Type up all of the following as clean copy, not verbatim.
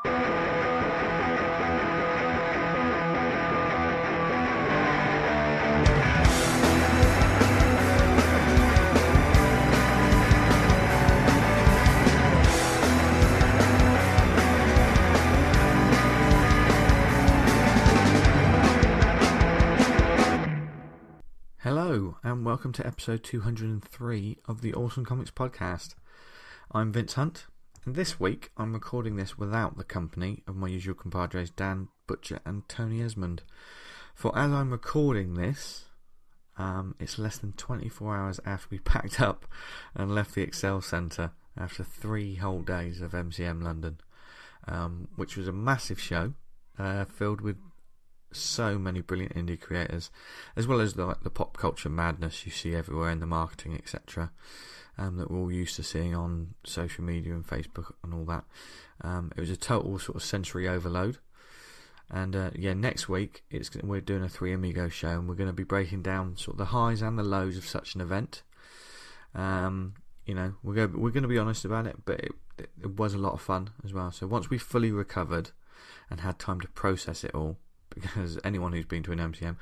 Hello and welcome to episode 203 of the Awesome Comics Podcast. I'm Vince Hunt, and this week I'm recording this without the company of my usual compadres Dan Butcher and Tony Esmond. For as I'm recording this, it's less than 24 hours after we packed up and left the Excel Centre after 3 whole days of MCM London, which was a massive show filled with so many brilliant indie creators, as well as the pop culture madness you see everywhere in the marketing, etc., that we're all used to seeing on social media and Facebook and all that. It was a total sort of sensory overload. And next week we're doing a 3 Amigo show, and we're going to be breaking down sort of the highs and the lows of such an event. We're going to be honest about it, but it was a lot of fun as well. So once we fully recovered and had time to process it all, because anyone who's been to an MCM,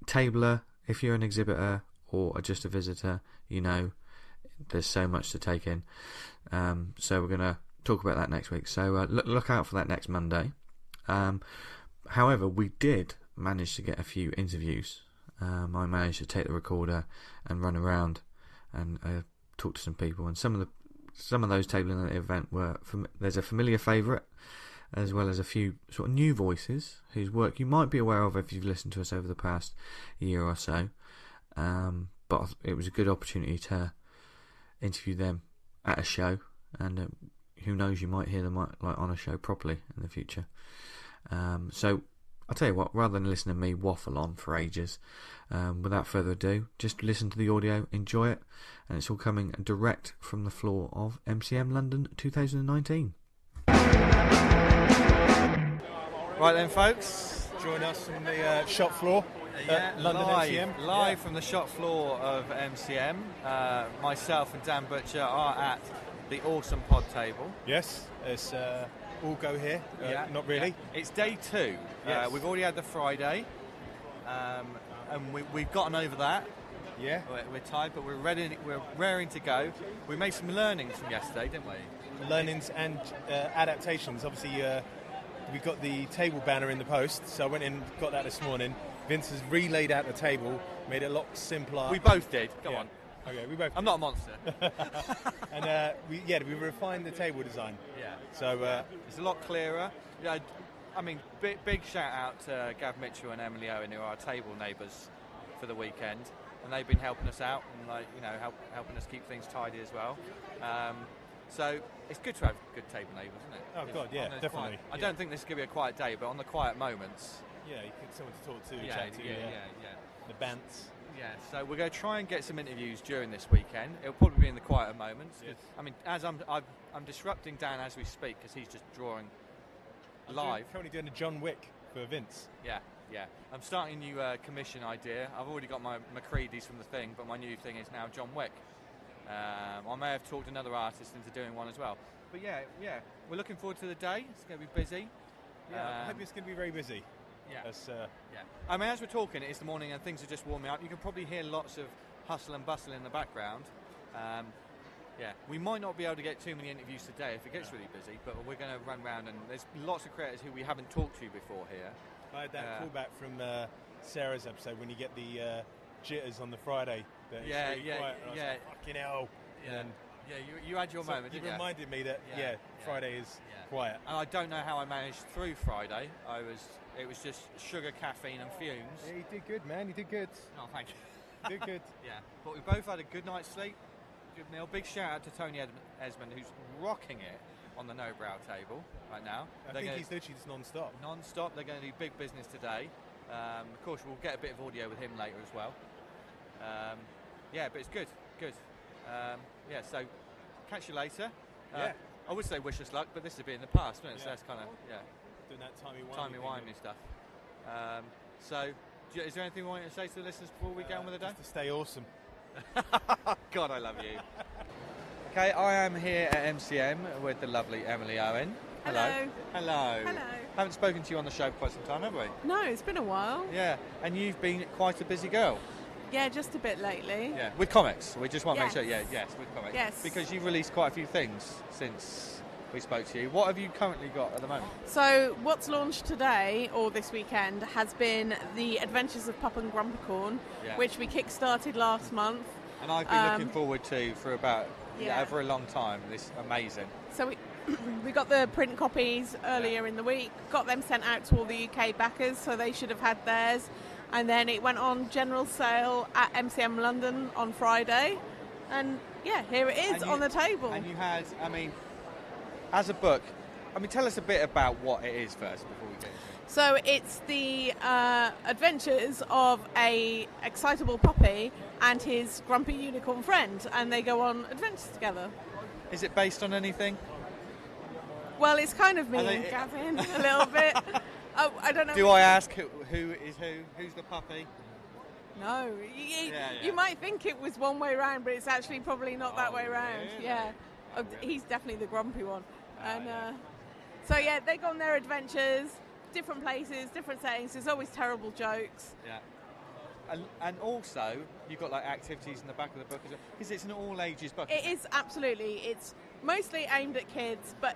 tabler, if you're an exhibitor or just a visitor, there's so much to take in. So we're going to talk about that next week. So look out for that next Monday. However, we did manage to get a few interviews. I managed to take the recorder and run around and talk to some people. And some of those tabling at the event were there's a familiar favourite, as well as a few sort of new voices whose work you might be aware of if you've listened to us over the past year or so. But it was a good opportunity to interview them at a show, and who knows, you might hear them on a show properly in the future. So I'll tell you what, rather than listen to me waffle on for ages, without further ado, just listen to the audio, enjoy it, and it's all coming direct from the floor of MCM London 2019. Right then, folks, join us from the shop floor at London MCM. Live from the shop floor of MCM. Myself and Dan Butcher are at the Awesome Pod table. Yes, it's all go here. Not really. Yeah. It's day 2. Yes. We've already had the Friday, and we've gotten over that. Yeah. We're tired, but we're ready. We're raring to go. We made some learnings from yesterday, didn't we? Learnings and adaptations. Obviously, we got the table banner in the post, so I went in and got that this morning. Vince has relaid out the table, made it a lot simpler. We both did. Go on. Okay, we both. I'm not a monster. And we refined the table design. Yeah. So it's a lot clearer. Yeah. I mean, big shout out to Gav Mitchell and Emily Owen, who are our table neighbours for the weekend, and they've been helping us out and helping us keep things tidy as well. So it's good to have good table neighbours, isn't it? Oh God, yeah, definitely. I don't think this is going to be a quiet day, but on the quiet moments, you get someone to talk to, chat to. Yeah. The bants. Yeah, so we're going to try and get some interviews during this weekend. It'll probably be in the quieter moments. Yes. I mean, as I'm disrupting Dan as we speak because he's just drawing live. Currently doing a John Wick for Vince. Yeah. I'm starting a new commission idea. I've already got my Macready's from the thing, but my new thing is now John Wick. I may have talked another artist into doing one as well. But yeah, we're looking forward to the day. It's going to be busy. Yeah, I hope it's going to be very busy. Yeah. I mean, as we're talking, it's the morning and things are just warming up. You can probably hear lots of hustle and bustle in the background. We might not be able to get too many interviews today if it gets really busy, but we're going to run around, and there's lots of creators who we haven't talked to before here. I had that callback from Sarah's episode when you get the jitters on the Friday. Fucking hell. You had your moment, didn't you? You reminded me that, Friday is quiet. And I don't know how I managed through Friday. It was just sugar, caffeine and fumes. Yeah, you did good, man. You did good. Oh, thank you. You did good. Yeah, but we both had a good night's sleep. Good meal. Big shout out to Tony Esmond, who's rocking it on the No Brow table right now. I think he's literally just non-stop. Non-stop. They're going to do big business today. Of course, we'll get a bit of audio with him later as well. But it's good. So catch you later. I would say wish us luck, but this would be in the past, wouldn't it? So that's kind of, doing that timey-wimey stuff. Is there anything you want to say to the listeners before we get on with the day? Just to stay awesome. God, I love you. Okay, I am here at MCM with the lovely Emily Owen. Hello. Hello. Hello. Haven't spoken to you on the show for quite some time, have we? No, it's been a while. Yeah, and you've been quite a busy girl. Yeah, just a bit lately. Yeah, with comics. We just want to Yes. make sure. Yeah, yes, with comics. Yes. Because you've released quite a few things since we spoke to you. What have you currently got at the moment? So what's launched today, or this weekend, has been The Adventures of Pup and Grumpycorn, Yeah. which we kick-started last month. And I've been looking forward to for about Yeah. over a long time. This amazing. So we got the print copies earlier in the week, got them sent out to all the UK backers, so they should have had theirs. And then it went on general sale at MCM London on Friday. And yeah, here it is on the table. And you had, I mean, as a book, I mean, tell us a bit about what it is first before we get into it. So it's the adventures of a excitable puppy and his grumpy unicorn friend, and they go on adventures together. Is it based on anything? Well, it's kind of me Are they- and Gavin a little bit. Oh, I don't know. Do I ask who is who? Who's the puppy? No, Yeah. you might think it was one way round, but it's actually probably not that way round. really? Yeah, Oh, really? he's definitely the grumpy one. And yeah. so yeah, they go on their adventures, different places, different settings. There's always terrible jokes. Yeah. And also, you've got like activities in the back of the book as well, because it's an all ages book. It is absolutely. It's mostly aimed at kids, but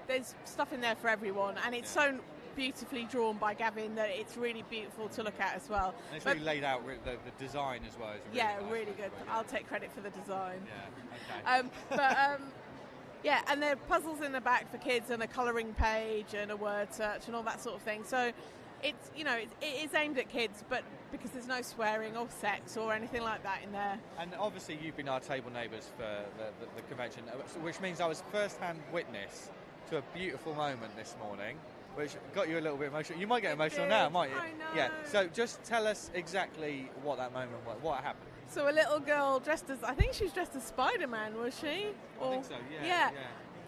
there's stuff in there for everyone, and it's so beautifully drawn by Gavin that it's really beautiful to look at as well. And it's But- really laid out. The design as well is really yeah, nice. really good. I'll take credit for the design. Yeah. Okay. Yeah, and there are puzzles in the back for kids, and a colouring page, and a word search, and all that sort of thing. So it's it is aimed at kids, but because there's no swearing or sex or anything like that in there. And obviously, you've been our table neighbours for the convention, which means I was first-hand witness to a beautiful moment this morning, which got you a little bit emotional. You might get emotional now, did. might you? I know. Yeah. So just tell us exactly what that moment was. What happened? So a little girl dressed as, I think she was dressed as Spider-Man, was she? I think so. Yeah. Yeah.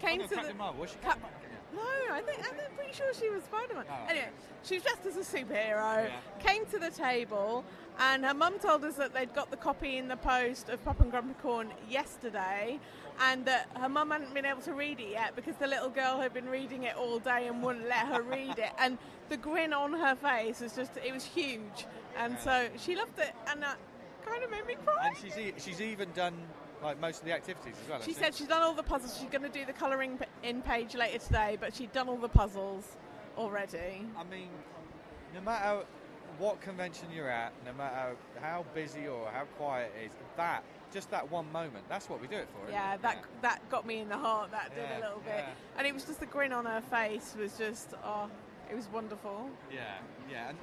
Came Oh, no, to Captain the. Marvel. Was she Cap- Captain Marvel? Yeah. No, I'm pretty sure she was Spider-Man. Oh, Anyway, she was dressed as a superhero, Yeah. came to the table, and her mum told us that they'd got the copy in the post of Pup and Grumpycorn yesterday, and that her mum hadn't been able to read it yet because the little girl had been reading it all day and wouldn't let her read it. And the grin on her face was it was huge. And so she loved it, and that kind of made me cry. And she's even done like most of the activities as well. She hasn't said she's done all the puzzles. She's going to do the colouring in page later today, but she'd done all the puzzles already. I mean, no matter what convention you're at, no matter how busy or how quiet it is, just that one moment, that's what we do it for. isn't Yeah, it? that got me in the heart. That did Yeah, a little bit, yeah. and it was just the grin on her face was just it was wonderful. Yeah, and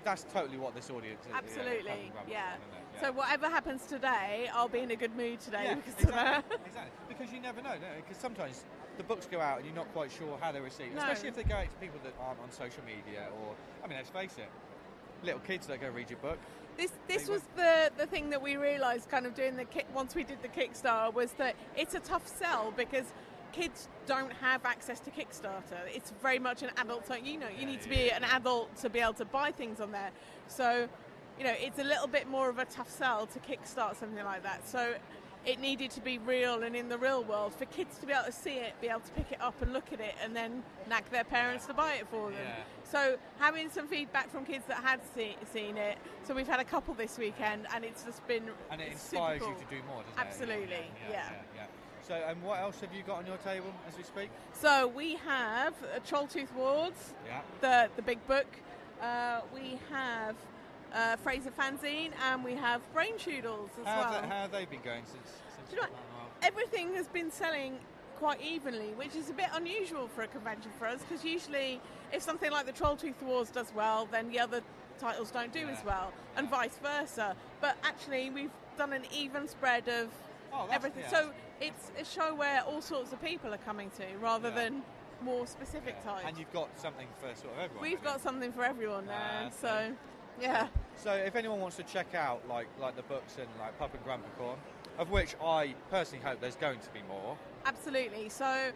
that's totally what this audience is. Absolutely, yeah. Isn't it? So whatever happens today, I'll be in a good mood today Yeah, because of that. exactly. Because you never know, because sometimes the books go out and you're not quite sure how they're received, No. especially if they go out to people that aren't on social media or, I mean, let's face it, little kids that go read your book. This was the thing that we realised kind of doing once we did the Kickstarter was that it's a tough sell because kids don't have access to Kickstarter. It's very much an adult thing. You need to be an adult to be able to buy things on there. So, it's a little bit more of a tough sell to kickstart something like that. So it needed to be real and in the real world for kids to be able to see it, be able to pick it up and look at it and then nag their parents to buy it for them. Yeah. So having some feedback from kids that had seen it, so we've had a couple this weekend and it's just been And it super inspires cool. you to do more, doesn't Absolutely, it? yeah. So, and what else have you got on your table as we speak? So we have Trolltooth Wards, Yeah. the big book. We have Fraser Fanzine, and we have Brain Shoodles as well. How have they been going since Do you know what? Everything has been selling quite evenly, which is a bit unusual for a convention for us, because usually if something like the Trolltooth Wars does well, then the other titles don't do as well, and vice versa. But actually we've done an even spread of everything. So it's a show where all sorts of people are coming to, rather than more specific types. And you've got something for sort of everyone. We've got something for everyone there, so okay. yeah. So if anyone wants to check out like the books and like Pup and Grumpycorn, of which I personally hope there's going to be more. Absolutely. So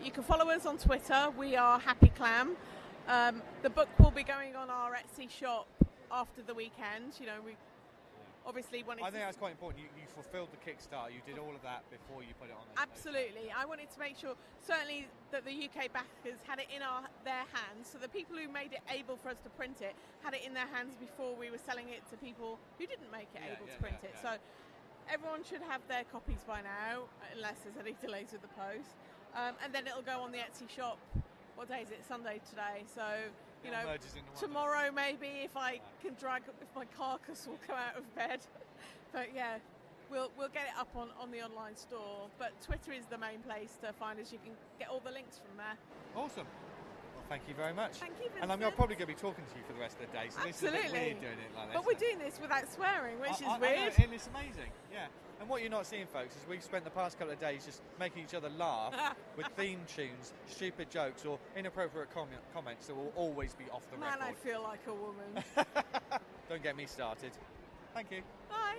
you can follow us on Twitter. We are Happy Clam. The book will be going on our Etsy shop after the weekend. obviously wanted I to... think that's quite important. You fulfilled the Kickstarter. You did all of that before you put it on. Absolutely. I wanted to make sure, certainly, that the UK backers had it in their hands. So the people who made it able for us to print it had it in their hands before we were selling it to people who didn't make it able to print it. So everyone should have their copies by now, unless there's any delays with the post. And then it'll go on the Etsy shop. What day is it? Sunday today. So, you know, tomorrow maybe if I can if my carcass will come out of bed. But yeah, we'll get it up on the online store. But Twitter is the main place to find us. You can get all the links from there. Awesome. Well, thank you very much. Thank you, Vincent. And I'm probably going to be talking to you for the rest of the day. So Absolutely. This is a bit weird doing it like this. But we're doing this without swearing, which is weird. I know, and it's amazing. Yeah. And what you're not seeing, folks, is we've spent the past couple of days just making each other laugh with theme tunes, stupid jokes, or inappropriate comments that will always be off the record. Man, I feel like a woman. Don't get me started. Thank you. Bye.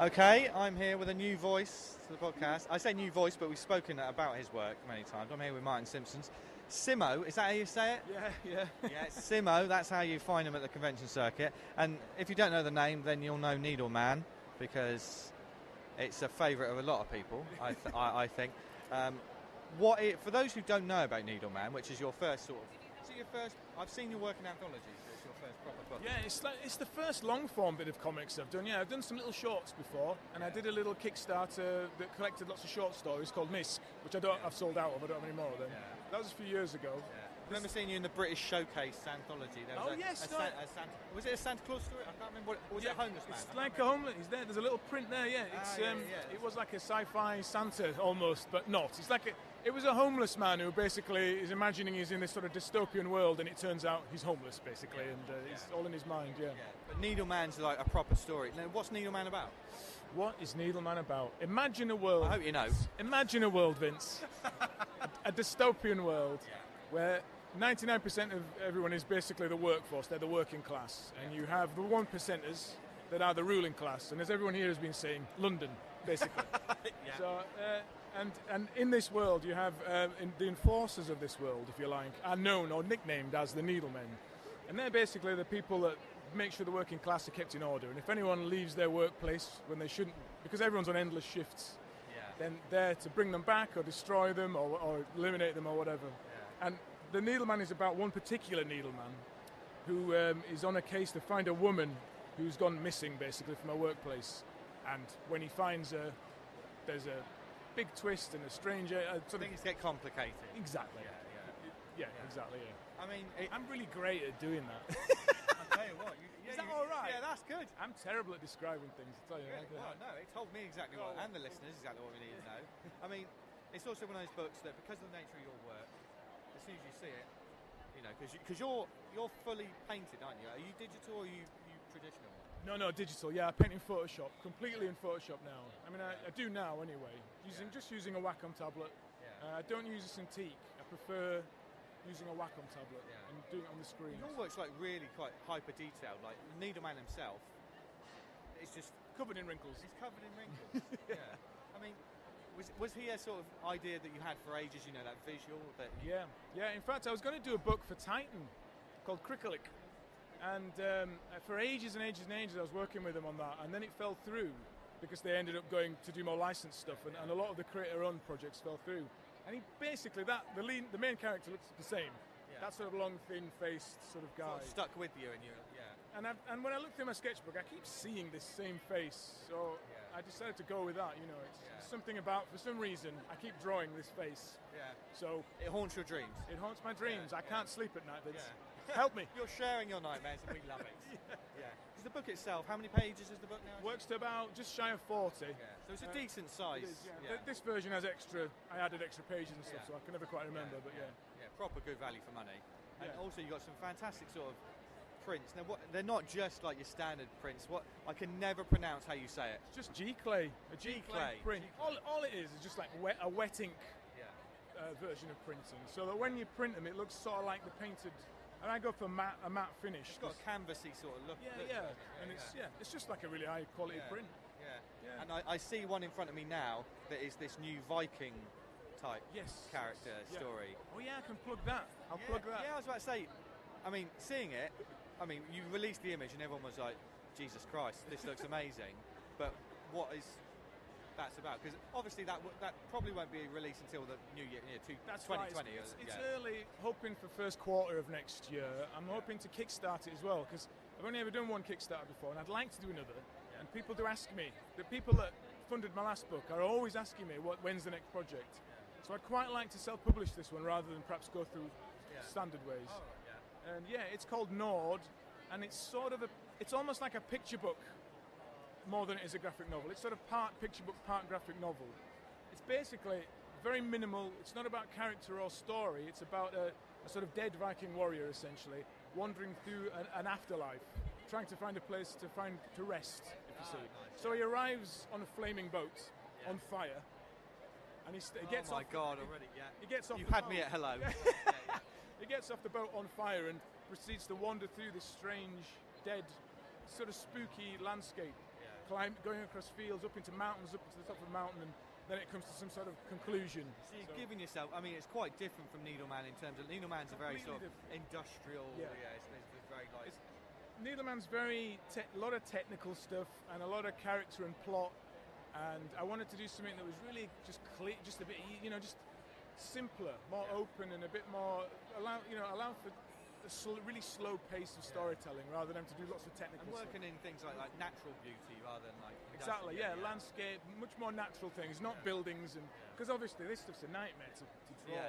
Okay, I'm here with a new voice to the podcast. I say new voice, but we've spoken about his work many times. I'm here with Martin Simpsons. Simo, is that how you say it? Yeah. Yeah, Simo, that's how you find him at the convention circuit. And if you don't know the name, then you'll know Needleman, because it's a favourite of a lot of people, I think. For those who don't know about Needleman, which is your first sort of... Is it your first... I've seen your work in anthologies, so it's your first proper book. Yeah, it's the first long-form bit of comics I've done. Yeah, I've done some little shorts before, and I did a little Kickstarter that collected lots of short stories called Misk, which I've sold out of. I don't have any more of them. Yeah. That was a few years ago. Yeah. I remember seeing you in the British Showcase anthology. There was was it a Santa Claus story? I can't remember. Was it a homeless man? It's like a homeless. He's there. There's a little print there. Yeah, it was like a sci-fi Santa almost, but not. It's like it was a homeless man who basically is imagining he's in this sort of dystopian world, and it turns out he's homeless basically, and it's all in his mind. Yeah. But Needleman's like a proper story. Now, what's Needleman about? What is Needleman about? Imagine a world. I hope you know. Imagine a world, Vince. a dystopian world where 99% of everyone is basically the workforce. They're the working class. And you have the 1%ers that are the ruling class. And as everyone here has been saying, London, basically. Yeah. So, and in this world, you have the enforcers of this world, if you like, are known or nicknamed as the Needlemen. And they're basically the people that make sure the working class are kept in order. And if anyone leaves their workplace when they shouldn't, because everyone's on endless shifts, then they're to bring them back or destroy them or eliminate them or whatever. Yeah. And the Needleman is about one particular Needleman who is on a case to find a woman who's gone missing, basically, from her workplace. And when he finds her, there's a big twist and a strange... things get complicated. Exactly. Yeah, exactly, yeah. I mean... I'm really great at doing that. I'll tell you what. Is that all right? Yeah, that's good. I'm terrible at describing things, I tell you. Really? Well, no, it told me exactly what, and the listeners exactly what we need to know. I mean, it's also one of those books that, because of the nature of your work, as soon as you see it, you know, because you're fully painted, aren't you? Are you digital or are you traditional? No, digital. Yeah, I paint in Photoshop, completely in Photoshop now. I mean, I do now anyway, just using a Wacom tablet. Yeah. I don't use a Cintiq. I prefer using a Wacom tablet and doing it on the screen. Your work's like really quite hyper detailed. Like Needleman himself, it's just covered in wrinkles. He's covered in wrinkles. Yeah. I mean, was he a sort of idea that you had for ages? You know, that visual. Yeah. In fact, I was going to do a book for Titan called Cricklick, and for ages and ages and ages, I was working with him on that, and then it fell through because they ended up going to do more licensed stuff, and a lot of the creator-owned projects fell through. And he basically, the main character looks the same. Yeah. That sort of long, thin-faced sort of guy. Sort of stuck with you, And when I look through my sketchbook, I keep seeing this same face. So I decided to go with that. You know, it's something about, for some reason, I keep drawing this face. Yeah. So it haunts your dreams. It haunts my dreams. I can't sleep at night. Help me. You're sharing your nightmares, and we love it. Yeah. Because the book itself, how many pages is the book now? Works to about just shy of 40. Yeah. So it's a decent size. It is, This version has I added extra pages and stuff, so I can never quite remember. But yeah, proper good value for money. And also you've got some fantastic sort of prints. Now, they're not just like your standard prints. I can never pronounce how you say it. It's just G-clay. A G-clay print. All it is just like a wet ink version of printing. So that when you print them, it looks sort of like the painted... And I go for a matte finish. It's got a canvassy sort of look. And it's just like a really high quality print. Yeah. And I see one in front of me now that is this new Viking type character story. Oh yeah, I can plug that. I'll plug that. Yeah, I was about to say, I mean, seeing it, you released the image and everyone was like, Jesus Christ, this looks amazing. But what is that's about? Because obviously that probably won't be released until the new year, That's 2020. right. It's early, hoping for first quarter of next year. I'm hoping to kickstart it as well, because I've only ever done one Kickstarter before, and I'd like to do another. Yeah. And people do ask me. The people that funded my last book are always asking me, when's the next project? Yeah. So I'd quite like to self-publish this one rather than perhaps go through standard ways. Oh, yeah. And it's called Nord, and it's it's almost like a picture book more than it is a graphic novel. It's sort of part picture book, part graphic novel. It's basically very minimal. It's not about character or story. It's about a sort of dead Viking warrior, essentially, wandering through an afterlife, trying to find a place to rest, if you see. Nice. So he arrives on a flaming boat, on fire, and he gets off. Oh my God! Already, yeah. He gets off. You the had boat. me at hello. He gets off the boat on fire and proceeds to wander through this strange, dead, sort of spooky landscape. Going across fields, up into mountains, up to the top of a mountain, and then it comes to some sort of conclusion. So you're giving yourself, I mean, it's quite different from Needleman in terms of, Needleman's a very sort of industrial, it's very like... Needleman's a lot of technical stuff and a lot of character and plot, and I wanted to do something that was really just clear, just a bit, just simpler, more open, and a bit more, allow for a really slow pace of storytelling rather than to do lots of technical and working stuff. in things like natural beauty rather than like exactly landscape, much more natural things, not buildings, and because obviously this stuff's a nightmare to draw.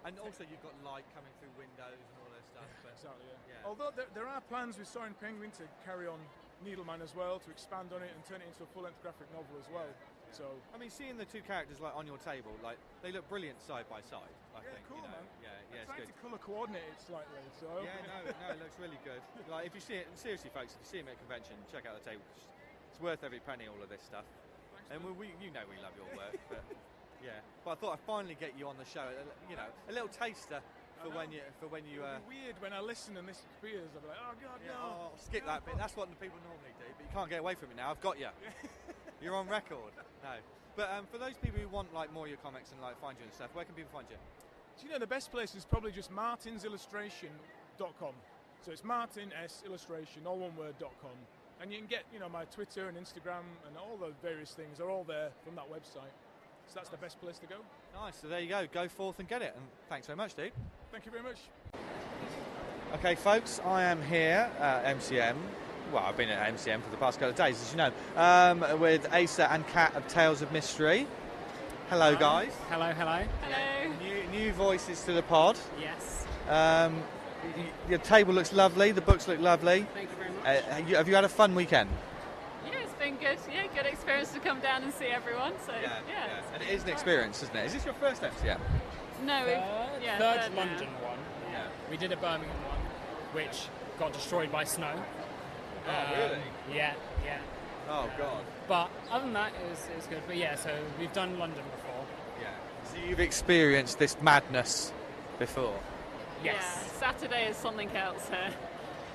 And also you've got light coming through windows and all that stuff. But exactly. Although there are plans with Soaring Penguin to carry on Needleman as well, to expand on it and turn it into a full-length graphic novel as well. So I mean, seeing the two characters like on your table, like they look brilliant side by side. I think. Cool, man. Yeah, it's good. To colour coordinate it slightly. So no, it looks really good. Like if you see it, seriously, folks, if you see him at a convention, check out the table. It's worth every penny. All of this stuff. Thanks, and we love your work, but But I thought I'd finally get you on the show. A little taster. For when you It'll be weird when I listen and this appears. I'll be like, oh God, no. Oh, skip that bit. That's what the people normally do, but you can't get away from it now. I've got you. You're on record. No, but for those people who want like more of your comics and like find you and stuff, where can people find you? Do you know the best place is probably just martinsillustration.com. So it's martinsillustration, all one word.com, and you can get my Twitter and Instagram and all the various things are all there from that website. So that's the best place to go. Nice. So there you go. Go forth and get it. And thanks very much, dude. Thank you very much. Okay, folks, I am here at MCM. Well, I've been at MCM for the past couple of days, as you know, with Asa and Kat of Tales of Mystery. Hello, guys. Hello. Hello. New voices to the pod. Yes. Your table looks lovely. The books look lovely. Thank you very much. Have you had a fun weekend? Yeah, it's been good. Yeah, good experience to come down and see everyone. So And it is an experience, isn't it? Is this your first MCM? No, third London one. Yeah. We did a Birmingham one, which got destroyed by snow. Oh, really? Yeah. Oh, God. But other than that, it was good. But so we've done London before. Yeah. So you've experienced this madness before? Yes. Yeah, Saturday is something else here.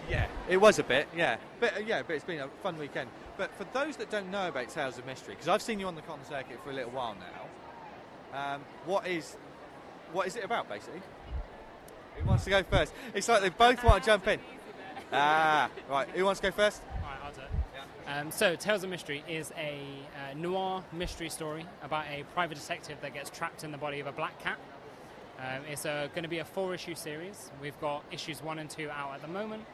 Yeah, it was a bit, but it's been a fun weekend. But for those that don't know about Tales of Mystery, because I've seen you on the con circuit for a little while now, what is it about, basically? Who wants to go first? It's like they both want to jump in. Right. Who wants to go first? All right, I'll do it. Yeah. So Tales of Mystery is a noir mystery story about a private detective that gets trapped in the body of a black cat. It's going to be a 4-issue series. We've got issues 1 and 2 out at the moment,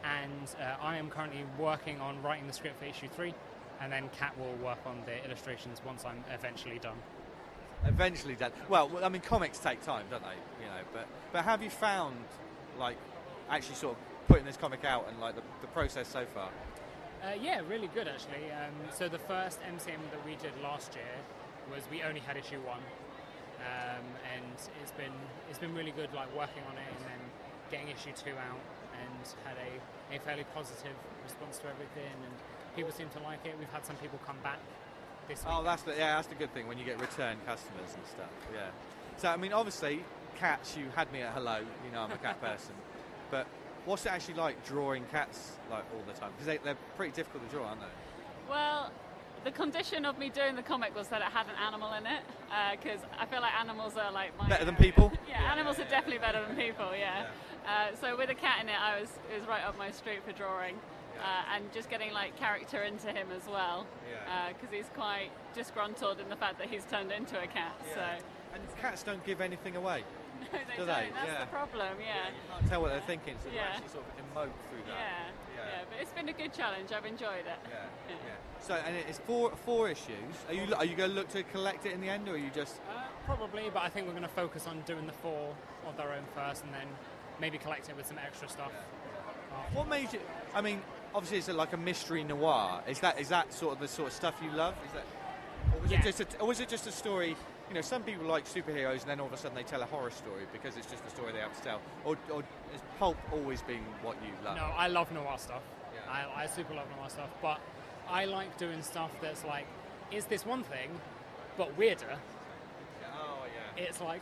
and I am currently working on writing the script for issue 3, and then Kat will work on the illustrations once I'm eventually done. Eventually done. Well, I mean, comics take time, don't they? But have you found, like, actually sort of putting this comic out and like the process so far? Yeah, really good actually. So the first MCM that we did last year was we only had issue 1. And it's been really good, like working on it and then getting issue 2 out, and had a fairly positive response to everything, and people seem to like it. We've had some people come back this week. Oh, that's the good thing when you get return customers and stuff. Yeah. So I mean, obviously, cats. You had me at hello. I'm a cat person, but what's it actually like drawing cats like all the time? Because they're pretty difficult to draw, aren't they? Well, the condition of me doing the comic was that it had an animal in it, because I feel like animals are like my... Better than people? Animals are definitely better than people, So with a cat in it, it was right up my street for drawing. and just getting like character into him as well, because he's quite disgruntled in the fact that he's turned into a cat. So. And cats don't give anything away. No, they Do don't. they? That's the problem. Yeah. You can't tell what they're thinking, so they actually sort of emote through that. Yeah. But it's been a good challenge. I've enjoyed it. Yeah. So, and it's four issues. Are you going to look to collect it in the end, or are you just? Probably, but I think we're going to focus on doing the 4 of their own first, and then maybe collect it with some extra stuff. What made you? I mean, obviously it's like a mystery noir. Is that sort of the sort of stuff you love? Is that, or was it just a story? You know, some people like superheroes, and then all of a sudden they tell a horror story because it's just the story they have to tell. Or has pulp always been what you love? No, I love noir stuff. Yeah. I super love noir stuff, but I like doing stuff that's like, is this one thing, but weirder. Oh yeah. It's like,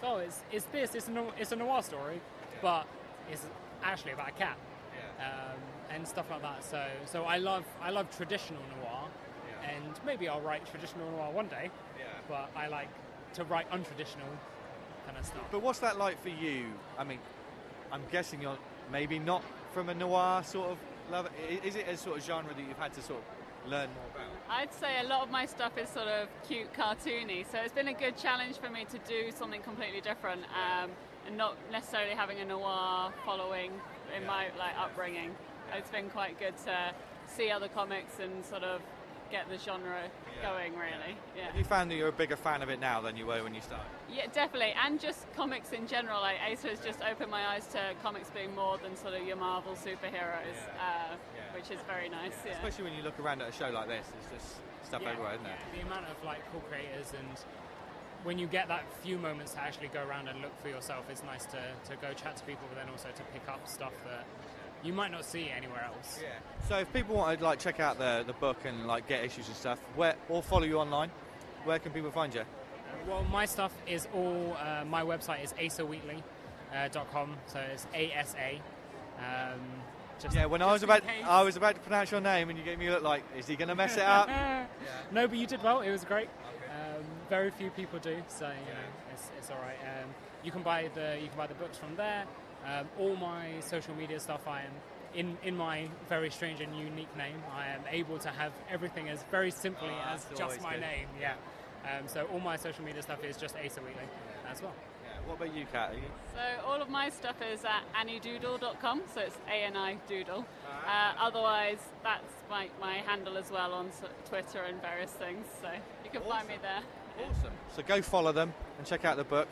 it's this. It's a noir story, but it's actually about a cat. And stuff like that. So I love traditional noir, and maybe I'll write traditional noir one day. But I like to write untraditional kind of stuff. But what's that like for you? I mean, I'm guessing you're maybe not from a noir sort of love. Is it a sort of genre that you've had to sort of learn more about? I'd say a lot of my stuff is sort of cute, cartoony. So it's been a good challenge for me to do something completely different, and not necessarily having a noir following in my upbringing. It's been quite good to see other comics and sort of get the genre going, really. Yeah. Have you found that you're a bigger fan of it now than you were when you started? Yeah, definitely, and just comics in general. Like Asa has just opened my eyes to comics being more than sort of your Marvel superheroes, which is very nice. Yeah. Especially when you look around at a show like this, there's just stuff everywhere, isn't there? The amount of cool creators, and when you get that few moments to actually go around and look for yourself, it's nice to go chat to people, but then also to pick up stuff that you might not see anywhere else. Yeah. So if people want to check out the book and get issues and stuff, or follow you online, where can people find you? Well, my stuff is all. My website is asaweekly.com, so it's ASA. When I was about to pronounce your name, and you gave me a look like, is he going to mess it up? No, but you did well. It was great. Very few people do, so it's all right. You can buy the books from there. All my social media stuff, I am in my very strange and unique name. I am able to have everything as very simply as just my name. Yeah. So all my social media stuff is just Asa Weekly as well. Yeah. What about you, Kat? So all of my stuff is at anidoodle.com, so it's ANI Doodle. Otherwise, that's my handle as well on Twitter and various things, so you can find me there. Awesome. So go follow them and check out the book.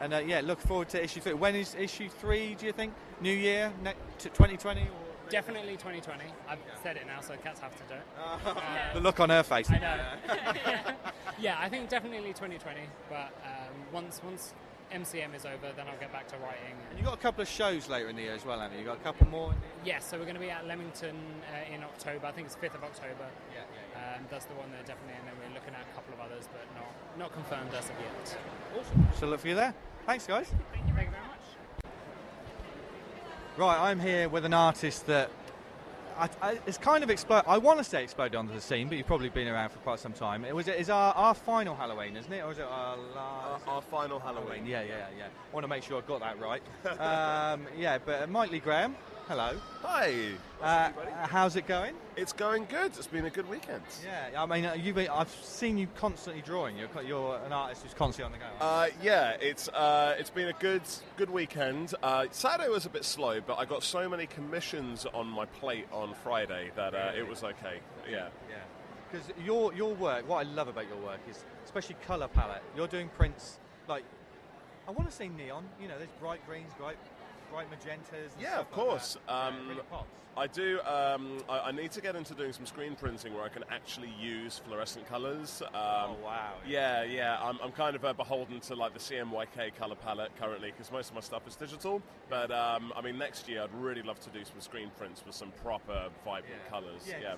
And look forward to issue 3. When is issue 3, do you think? New year? 2020? Or definitely 2020. I've said it now, so cats have to do it. The look on her face. I know. Yeah, I think definitely 2020. But once MCM is over, then I'll get back to writing. And you've got a couple of shows later in the year as well, haven't you? You've got a couple more? Yes, so we're going to be at Leamington in October. I think it's 5th of October. That's the one there, definitely. And then we're looking at a couple of others, but not confirmed as of yet. Awesome. So look for you there. Thanks, guys. Thank you very much. Right, I'm here with an artist that it's kind of exploded. I want to say exploded onto the scene, but you've probably been around for quite some time. It's our final Halloween, isn't it? Or is it our last? Our final Halloween. Yeah. I want to make sure I got that right. But Mike Lee Graham, hello. Hi. How's it going? It's going good. It's been a good weekend. Yeah, I mean, I've seen you constantly drawing. You're an artist who's constantly on the go. It's been a good weekend. Saturday was a bit slow, but I got so many commissions on my plate on Friday that it was okay. Yeah. Because your work, what I love about your work is especially colour palette. You're doing prints like, I want to say neon. You know, there's bright greens, bright magentas. And yeah, of course. Like that. Really pops. I do. I need to get into doing some screen printing where I can actually use fluorescent colours. Oh wow! Yeah. I'm kind of beholden to the CMYK colour palette currently because most of my stuff is digital. But I mean, next year I'd really love to do some screen prints with some proper vibrant colours. Yeah.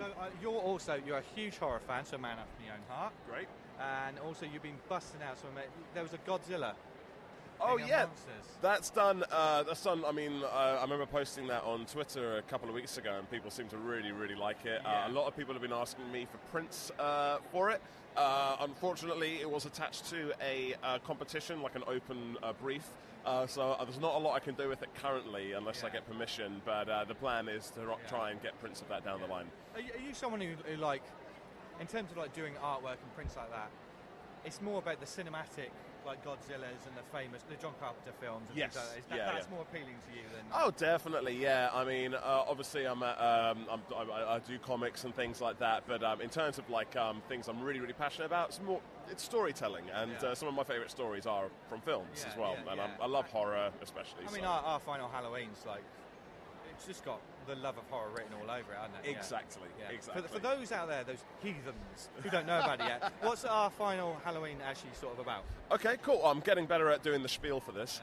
So you're a huge horror fan, so man after my own heart. Great. And also you've been busting out some. There was a Godzilla Oh King of yeah, Monsters. that's done. I mean, I remember posting that on Twitter a couple of weeks ago, and people seem to really, really like it. Yeah. A lot of people have been asking me for prints for it. Unfortunately, it was attached to a competition, like an open brief. So there's not a lot I can do with it currently, unless I get permission. But the plan is to try and get prints of that down the line. Are you someone who like, in terms of like doing artwork and prints like that, it's more about the cinematic, like Godzilla's and the John Carpenter films and things like that. That's more appealing to you than... Oh, definitely, yeah. I mean, obviously I do comics and things like that, but in terms of like things I'm really, really passionate about, it's storytelling, and some of my favourite stories are from films as well, and I love horror especially. I mean, our final Halloween's like, it's just got the love of horror written all over it, hasn't it? Exactly, exactly. For those out there, those heathens who don't know about it yet, what's our final Halloween actually sort of about? Okay, cool. I'm getting better at doing the spiel for this.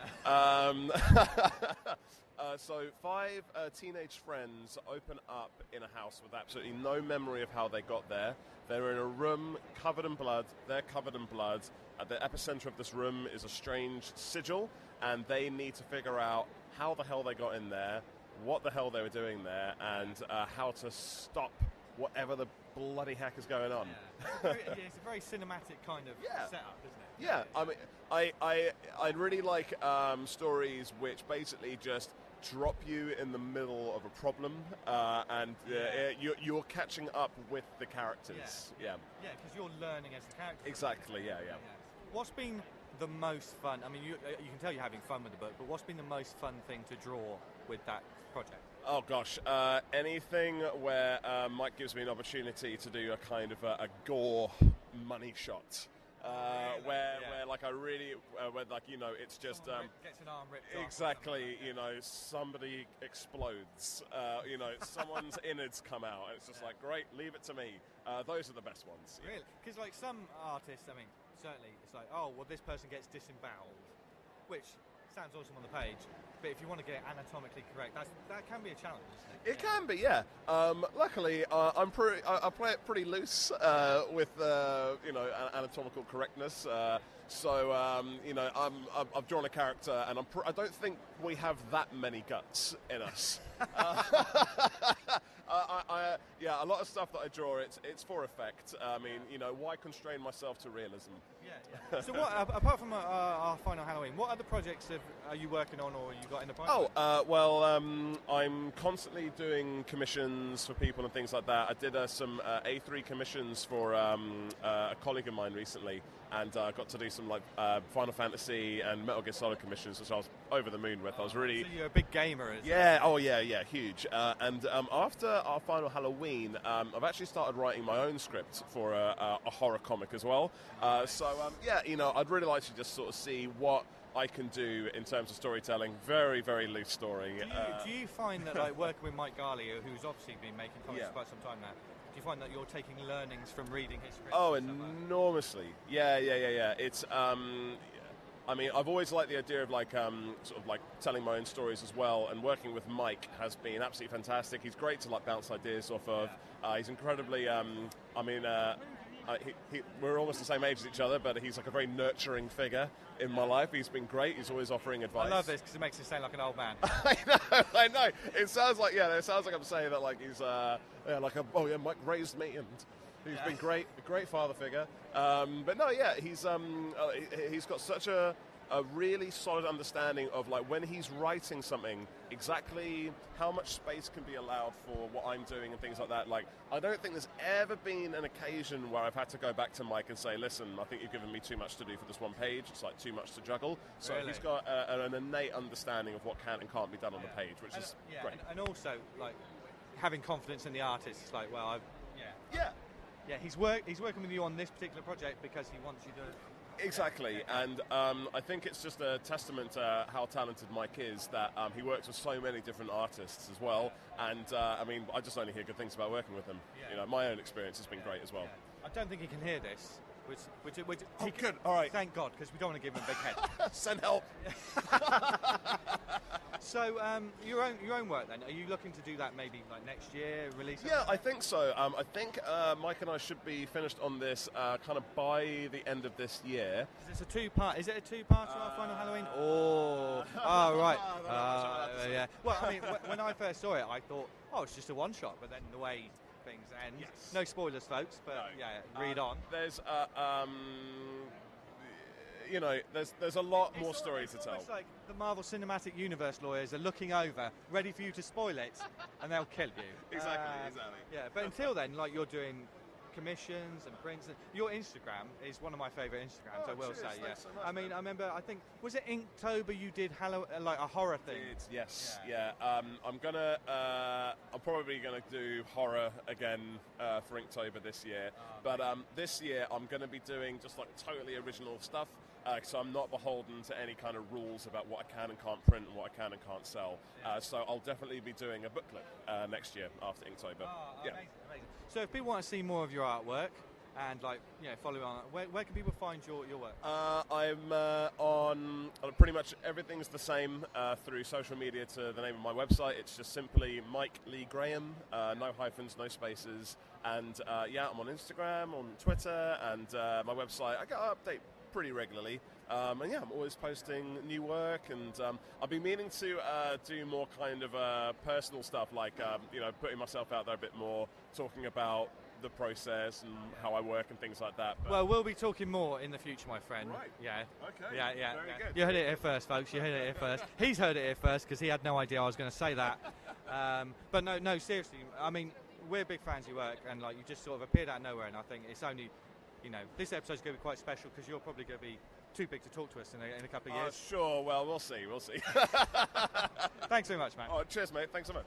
So 5 teenage friends open up in a house with absolutely no memory of how they got there. They're in a room covered in blood. They're covered in blood. At the epicenter of this room is a strange sigil, and they need to figure out how the hell they got in there, what the hell they were doing there, and how to stop whatever the bloody heck is going on. It's a very cinematic kind of setup, isn't it? Yeah, I mean, I really like stories which basically just drop you in the middle of a problem, and you're catching up with the characters. Yeah, because you're learning as the character. Exactly. Yeah. What's been the most fun? I mean, you can tell you're having fun with the book, but what's been the most fun thing to draw with that project? Oh gosh, anything where Mike gives me an opportunity to do a kind of a gore money shot. Where like I really, where like, you know, it's just gets an arm ripped off. Exactly, you know, somebody explodes, you know, someone's innards come out, and it's just like, great, leave it to me. Those are the best ones. Really? Because like some artists, I mean, certainly it's like, oh well, this person gets disemboweled, which sounds awesome on the page, but if you want to get anatomically correct, that can be a challenge, isn't it? It can be, yeah. Luckily, I play it pretty loose with you know, anatomical correctness. So you know, I've drawn a character, and I don't think we have that many guts in us. A lot of stuff that I draw, it's for effect. I mean, you know, why constrain myself to realism? Yeah. So what, apart from our final Halloween, what other projects are you working on, or you got in the pipeline? I'm constantly doing commissions for people and things like that. I did some A3 commissions for a colleague of mine recently, and got to do some like Final Fantasy and Metal Gear Solid commissions, which I was over the moon with. I was really... So you're a big gamer, is Yeah, oh yeah, huge. And after our final Halloween, I've actually started writing my own script for a horror comic as well. You know, I'd really like to just sort of see what I can do in terms of storytelling. Very, very loose story. Do you find that, like, working with Mike Garley, who's obviously been making comics for quite some time now, do you find that you're taking learnings from reading his scripts? Oh, enormously. Yeah. It's, I mean, I've always liked the idea of like sort of like telling my own stories as well, and working with Mike has been absolutely fantastic. He's great to like bounce ideas off of. He's incredibly, we're almost the same age as each other, but he's like a very nurturing figure in my life. He's been great. He's always offering advice. I love this because it makes it sound like an old man. I know. It sounds like I'm saying that like he's Mike raised me, and he's been great, a great father figure. But no, yeah, he's got such a really solid understanding of like when he's writing something, exactly how much space can be allowed for what I'm doing and things like that. Like, I don't think there's ever been an occasion where I've had to go back to Mike and say, listen, I think you've given me too much to do for this one page. It's like too much to juggle. So really? He's got an innate understanding of what can and can't be done on the page, which is great. And also, like, having confidence in the artist. It's like, well, yeah, he's working with you on this particular project because he wants you to... Exactly, and I think it's just a testament to how talented Mike is that he works with so many different artists as well, and I mean, I just only hear good things about working with him. You know, my own experience has been great as well. I don't think he can hear this. Which good. All right. Thank God, because we don't want to give him a big head. Send help. So your own work then, are you looking to do that maybe like next year, release it? Yeah, I think so. I think Mike and I should be finished on this kind of by the end of this year. Is it a two-part Final Halloween? Oh, right. Yeah. Well, I mean, when I first saw it, I thought, oh, it's just a one-shot. But then the way things end, no spoilers, folks. But read on. There's there's a lot more story to tell. It's like the Marvel Cinematic Universe lawyers are looking over, ready for you to spoil it, and they'll kill you. Exactly. Yeah, but until then, like, you're doing commissions and prints. And your Instagram is one of my favourite Instagrams, I will cheers, say. Yeah. thanks so much, I mean, I remember. I think was it Inktober you did like a horror thing. Yes. I'm probably gonna do horror again for Inktober this year. But this year I'm gonna be doing just like totally original stuff. So I'm not beholden to any kind of rules about what I can and can't print and what I can and can't sell. So I'll definitely be doing a booklet next year after Inktober. Amazing. So if people want to see more of your artwork and follow on, where can people find your work? I'm on pretty much everything's the same through social media to the name of my website. It's just simply Mike Lee Graham, no hyphens, no spaces. And I'm on Instagram, on Twitter, and my website. I update pretty regularly. I'm always posting new work, and I've been meaning to do more kind of personal stuff, like putting myself out there a bit more, talking about the process and how I work and things like that. But well, we'll be talking more in the future, my friend. Right. Yeah. Okay. Yeah. Very good. You heard it here first, folks. You heard it here first. He's heard it here first because he had no idea I was going to say that. But no, seriously. I mean, we're big fans of your work, and like you just sort of appeared out of nowhere, and I think it's only. This episode's going to be quite special because you're probably going to be too big to talk to us in a couple of years. Sure, well, we'll see. Thanks very much, man. Oh, cheers, mate. Thanks so much.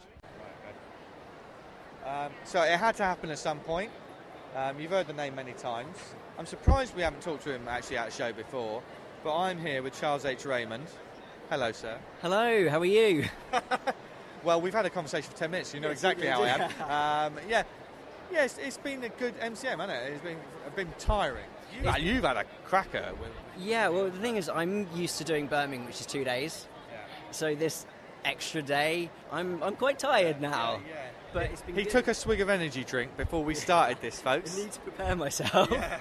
So it had to happen at some point. You've heard the name many times. I'm surprised we haven't talked to him actually at a show before, but I'm here with Charles H. Raymond. Hello, sir. Hello, how are you? Well, we've had a conversation for 10 minutes, so you know exactly how I am. Yes, it's been a good MCM, hasn't it? It's been tiring. You've had a cracker. Yeah, well, the thing is, I'm used to doing Birmingham, which is 2 days. Yeah. So this extra day, I'm quite tired now. Yeah. But it's been He good. took a swig of energy drink before we started this, folks. I need to prepare myself. Yeah.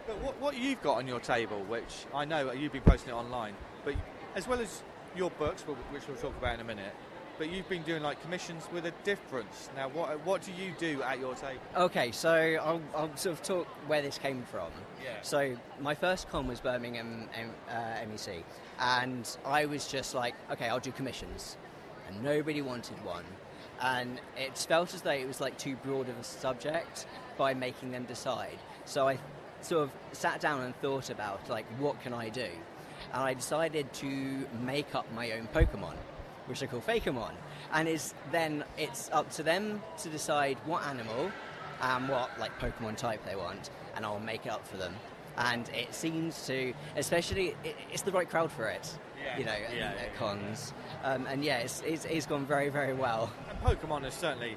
But what you've got on your table, which I know you've been posting it online, but as well as your books, which we'll talk about in a minute, but you've been doing like commissions with a difference. Now, what do you do at your table? Okay, so I'll sort of talk where this came from. Yeah. So my first con was Birmingham MEC, and I was just like, okay, I'll do commissions, and nobody wanted one, and it felt as though it was like too broad of a subject by making them decide. So I sort of sat down and thought about like, what can I do, and I decided to make up my own Pokemon, which I call Fakeamon, and it's up to them to decide what animal and what like Pokemon type they want, and I'll make it up for them. And it seems to, especially, it's the right crowd for it, at cons. It's gone very, very well. And Pokemon has certainly,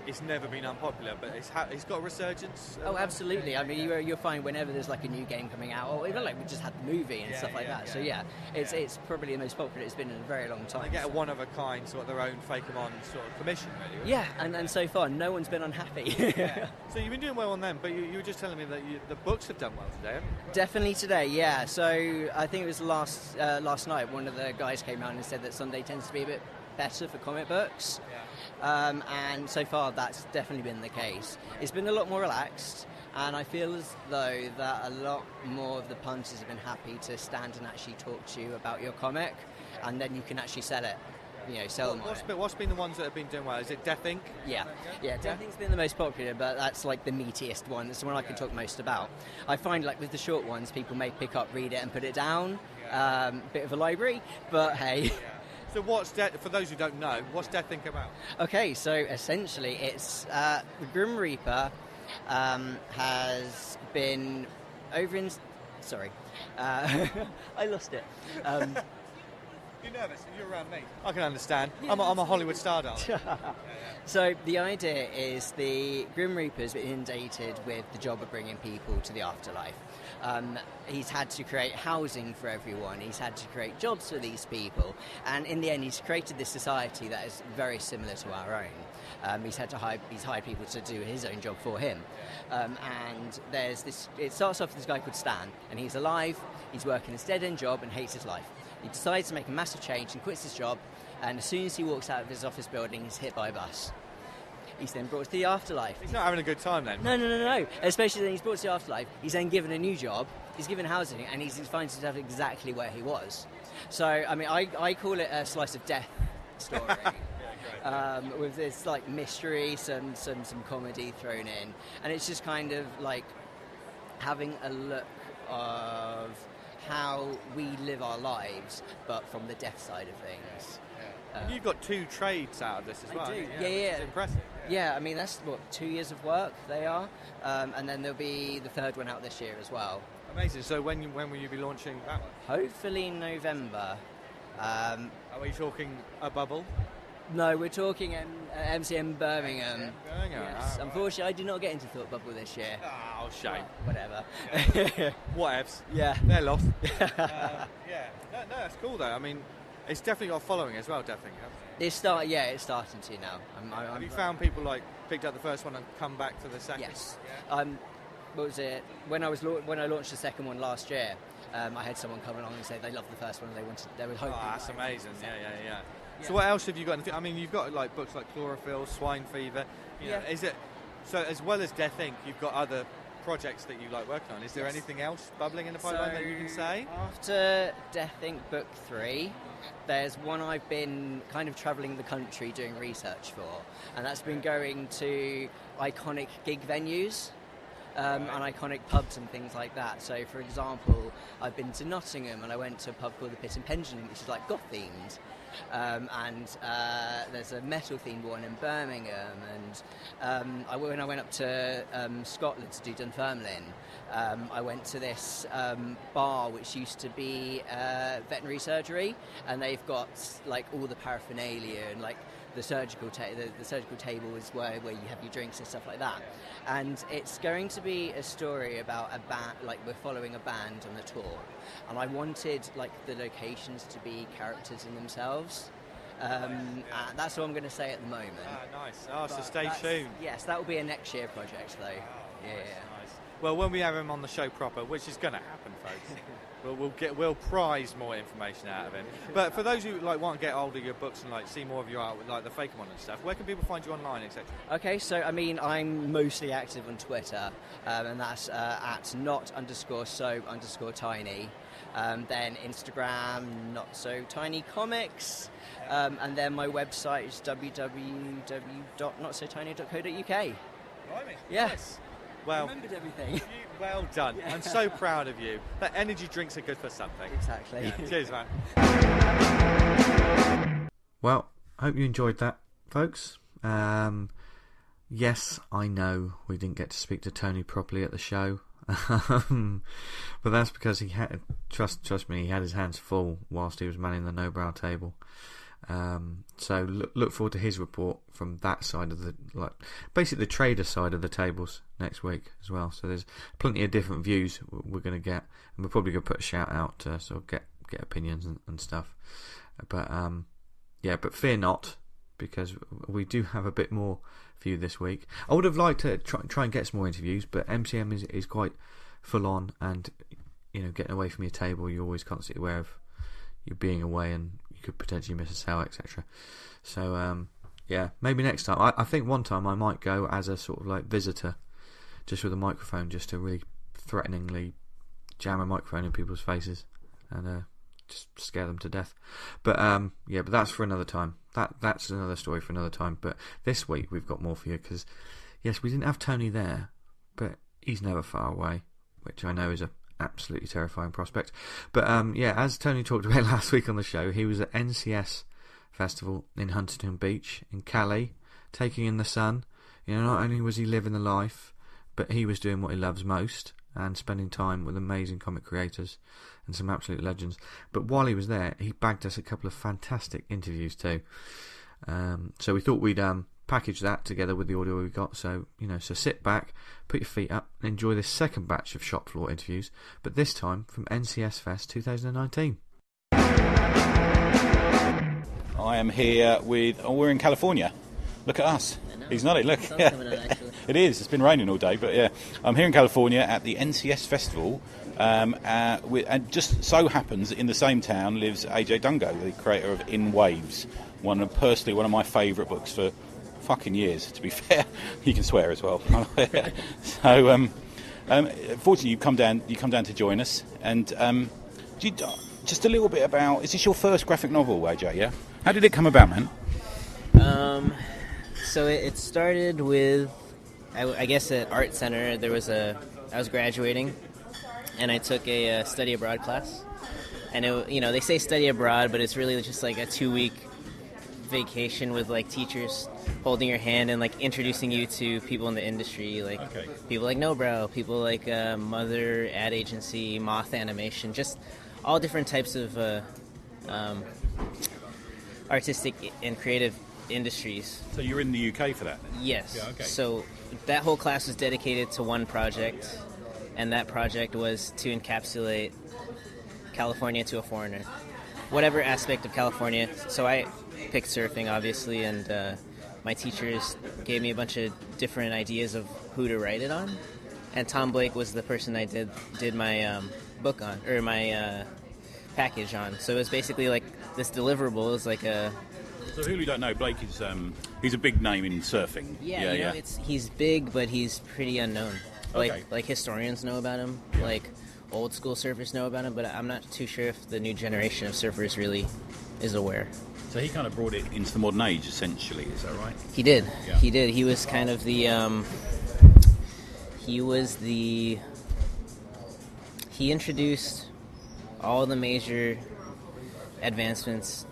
it's never been unpopular, but it's got a resurgence. Oh, absolutely. I mean, you'll find whenever there's like a new game coming out, or even like we just had the movie and stuff like that. Yeah. So it's probably the most popular it's been in a very long time. They get a one-of-a-kind, sort of their own Fakeamon sort of commission, really. Yeah, and so far no one's been unhappy. So you've been doing well on them, but you were just telling me that the books have done well today, haven't you? Definitely today, yeah. So I think it was last night one of the guys came out and said that Sunday tends to be a bit better for comic books. And so far that's definitely been the case. It's been a lot more relaxed, and I feel as though that a lot more of the punters have been happy to stand and actually talk to you about your comic, and then you can actually sell it. Sell them on it. What's been the ones that have been doing well? Is it Death Inc? Yeah, Death Inc.'s been the most popular, but that's like the meatiest one. It's the one I can talk most about. I find like with the short ones, people may pick up, read it, and put it down. Bit of a library, but hey. So for those who don't know, what's Death Inc. about? Okay, so essentially it's the Grim Reaper has been over in... Sorry. I lost it. You're nervous. You're around me. I can understand. I'm a Hollywood star, darling. So the idea is the Grim Reaper's been inundated with the job of bringing people to the afterlife. He's had to create housing for everyone. He's had to create jobs for these people, and in the end, he's created this society that is very similar to our own. He's hired people to do his own job for him, and there's this. It starts off with this guy called Stan, and he's alive. He's working a dead-end job and hates his life. He decides to make a massive change and quits his job. And as soon as he walks out of his office building, he's hit by a bus. He's then brought to the afterlife. He's not having a good time then. No. Especially then he's brought to the afterlife. He's then given a new job. He's given housing, and he finds himself exactly where he was. So, I mean, I call it a slice of death story. With this like mystery, some comedy thrown in, and it's just kind of like having a look of how we live our lives, but from the death side of things. And you've got 2 trades out of this as well. I do. Yeah. It's impressive. Yeah, I mean, that's, 2 years of work they are. And then there'll be the 3rd one out this year as well. Amazing. So when will you be launching that one? Hopefully in November. Are we talking a bubble? No, we're talking MCM Birmingham. Birmingham. Yes. Unfortunately, I did not get into Thought Bubble this year. Oh, shame. Whatever. Whatevs. Yeah. They're lost. No, that's cool though. I mean, it's definitely got a following as well, definitely. It's starting to now. Have you found people like picked up the first one and come back to the second? Yes. Yeah. What was it? When I launched the second one last year, I had someone come along and say they loved the first one and they were hoping. Oh, that's amazing. Yeah. So what else have you got? I mean, you've got like books like Chlorophyll, Swine Fever. You know, is it so? As well as Death Inc., you've got other projects that you like working on. Is there anything else bubbling in the pipeline that you can say? After Death Inc. Book 3, there's one I've been kind of travelling the country doing research for, and that's been going to iconic gig venues. And iconic pubs and things like that. So, for example, I've been to Nottingham and I went to a pub called the Pit and Pendulum, which is like goth themed. And there's a metal themed one in Birmingham. And when I went up to Scotland to do Dunfermline, I went to this bar which used to be veterinary surgery, and they've got like all the paraphernalia and like the surgical table is where you have your drinks and stuff like that. And it's going to be a story about a band, like we're following a band on a tour, and I wanted like the locations to be characters in themselves. That's what I'm going to say at the moment. Nice. So stay tuned. Yes, that will be a next year project though. Nice. Well, when we have him on the show proper, which is going to happen, folks, we'll prize more information out of him. But for those who like want to get hold of your books and like see more of your art, like the Faker one and stuff, where can people find you online, etc.? Okay, so I mean, I'm mostly active on Twitter, and that's at not_so_tiny. Then Instagram, not so tiny comics, and then my website is www.notsotiny.co.uk. Blimey. Yeah. Nice. Well, remembered everything. Well done. I'm so proud of you. That energy drinks are good for something. Exactly. Yeah. Cheers, man. Well, I hope you enjoyed that, folks. Yes, I know we didn't get to speak to Tony properly at the show, but that's because he had trust me, he had his hands full whilst he was manning the no-brow table. So look forward to his report from that side of basically the trader side of the tables next week as well. So there's plenty of different views we're going to get, and we're probably going to put a shout out to sort of get opinions and stuff. But but fear not, because we do have a bit more for you this week. I would have liked to try and get some more interviews, but MCM is quite full on, and getting away from your table, you're always constantly aware of you being away and you could potentially miss a sale, etc. So maybe next time. I think one time I might go as a sort of like visitor, just with a microphone, just to really threateningly jam a microphone in people's faces and just scare them to death. But but that's for another time. That's another story for another time. But this week we've got more for you, because yes, we didn't have Tony there, but he's never far away, which I know is a absolutely terrifying prospect. But as Tony talked about last week on the show, he was at NCS Festival in Huntington Beach in Calais, taking in the sun. Not only was he living the life, but he was doing what he loves most, and spending time with amazing comic creators and some absolute legends. But while he was there, he bagged us a couple of fantastic interviews too. So we thought we'd package that together with the audio we got. So so sit back, put your feet up, and enjoy this second batch of shop floor interviews. But this time from NCS Fest 2019. I am here with. Oh, we're in California. Look at us. He's nodding. Look, yeah. It is. It's been raining all day, but yeah, I'm here in California at the NCS Festival, and just so happens that in the same town lives AJ Dungo, the creator of In Waves, one of my favourite books for fucking years. To be fair, you can swear as well. So, fortunately, you come down to join us, and just a little bit about. Is this your first graphic novel, AJ? Yeah. How did it come about, man? So it started with, I guess, at Art Center. I was graduating, and I took a study abroad class. And they say study abroad, but it's really just like a 2-week vacation with like teachers holding your hand and like introducing you to people in the industry, like people like Nobrow, people like Mother Ad Agency, Moth Animation, just all different types of artistic and creative industries. So you're in the UK for that? Yes. Yeah, okay. So that whole class was dedicated to one project, and that project was to encapsulate California to a foreigner. Whatever aspect of California. So I picked surfing, obviously, and my teachers gave me a bunch of different ideas of who to write it on. And Tom Blake was the person I did my book on, or my package on. So it was basically like this deliverable is like a... So who don't know, Blake is he's a big name in surfing. Yeah, he's big, but he's pretty unknown. Like historians know about him, like old school surfers know about him, but I'm not too sure if the new generation of surfers really is aware. So he kind of brought it into the modern age, essentially. Is that right? He did. Yeah. He did. He was kind of the. He introduced all the major advancements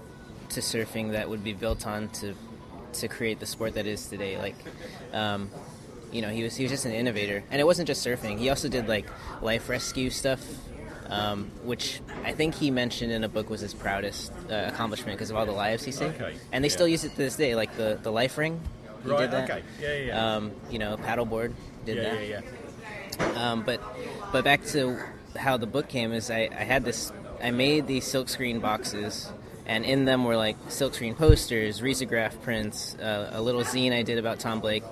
to surfing that would be built on to create the sport that is today. Like, he was just an innovator, and it wasn't just surfing. He also did like life rescue stuff, which I think he mentioned in a book was his proudest accomplishment because of all the lives he saved. Okay. And they still use it to this day, like the life ring. He did that. Okay. Yeah. Paddleboard did that. Yeah. But back to how the book came is I made these silkscreen boxes, and in them were like silkscreen posters, risograph prints, a little zine I did about Tom Blake,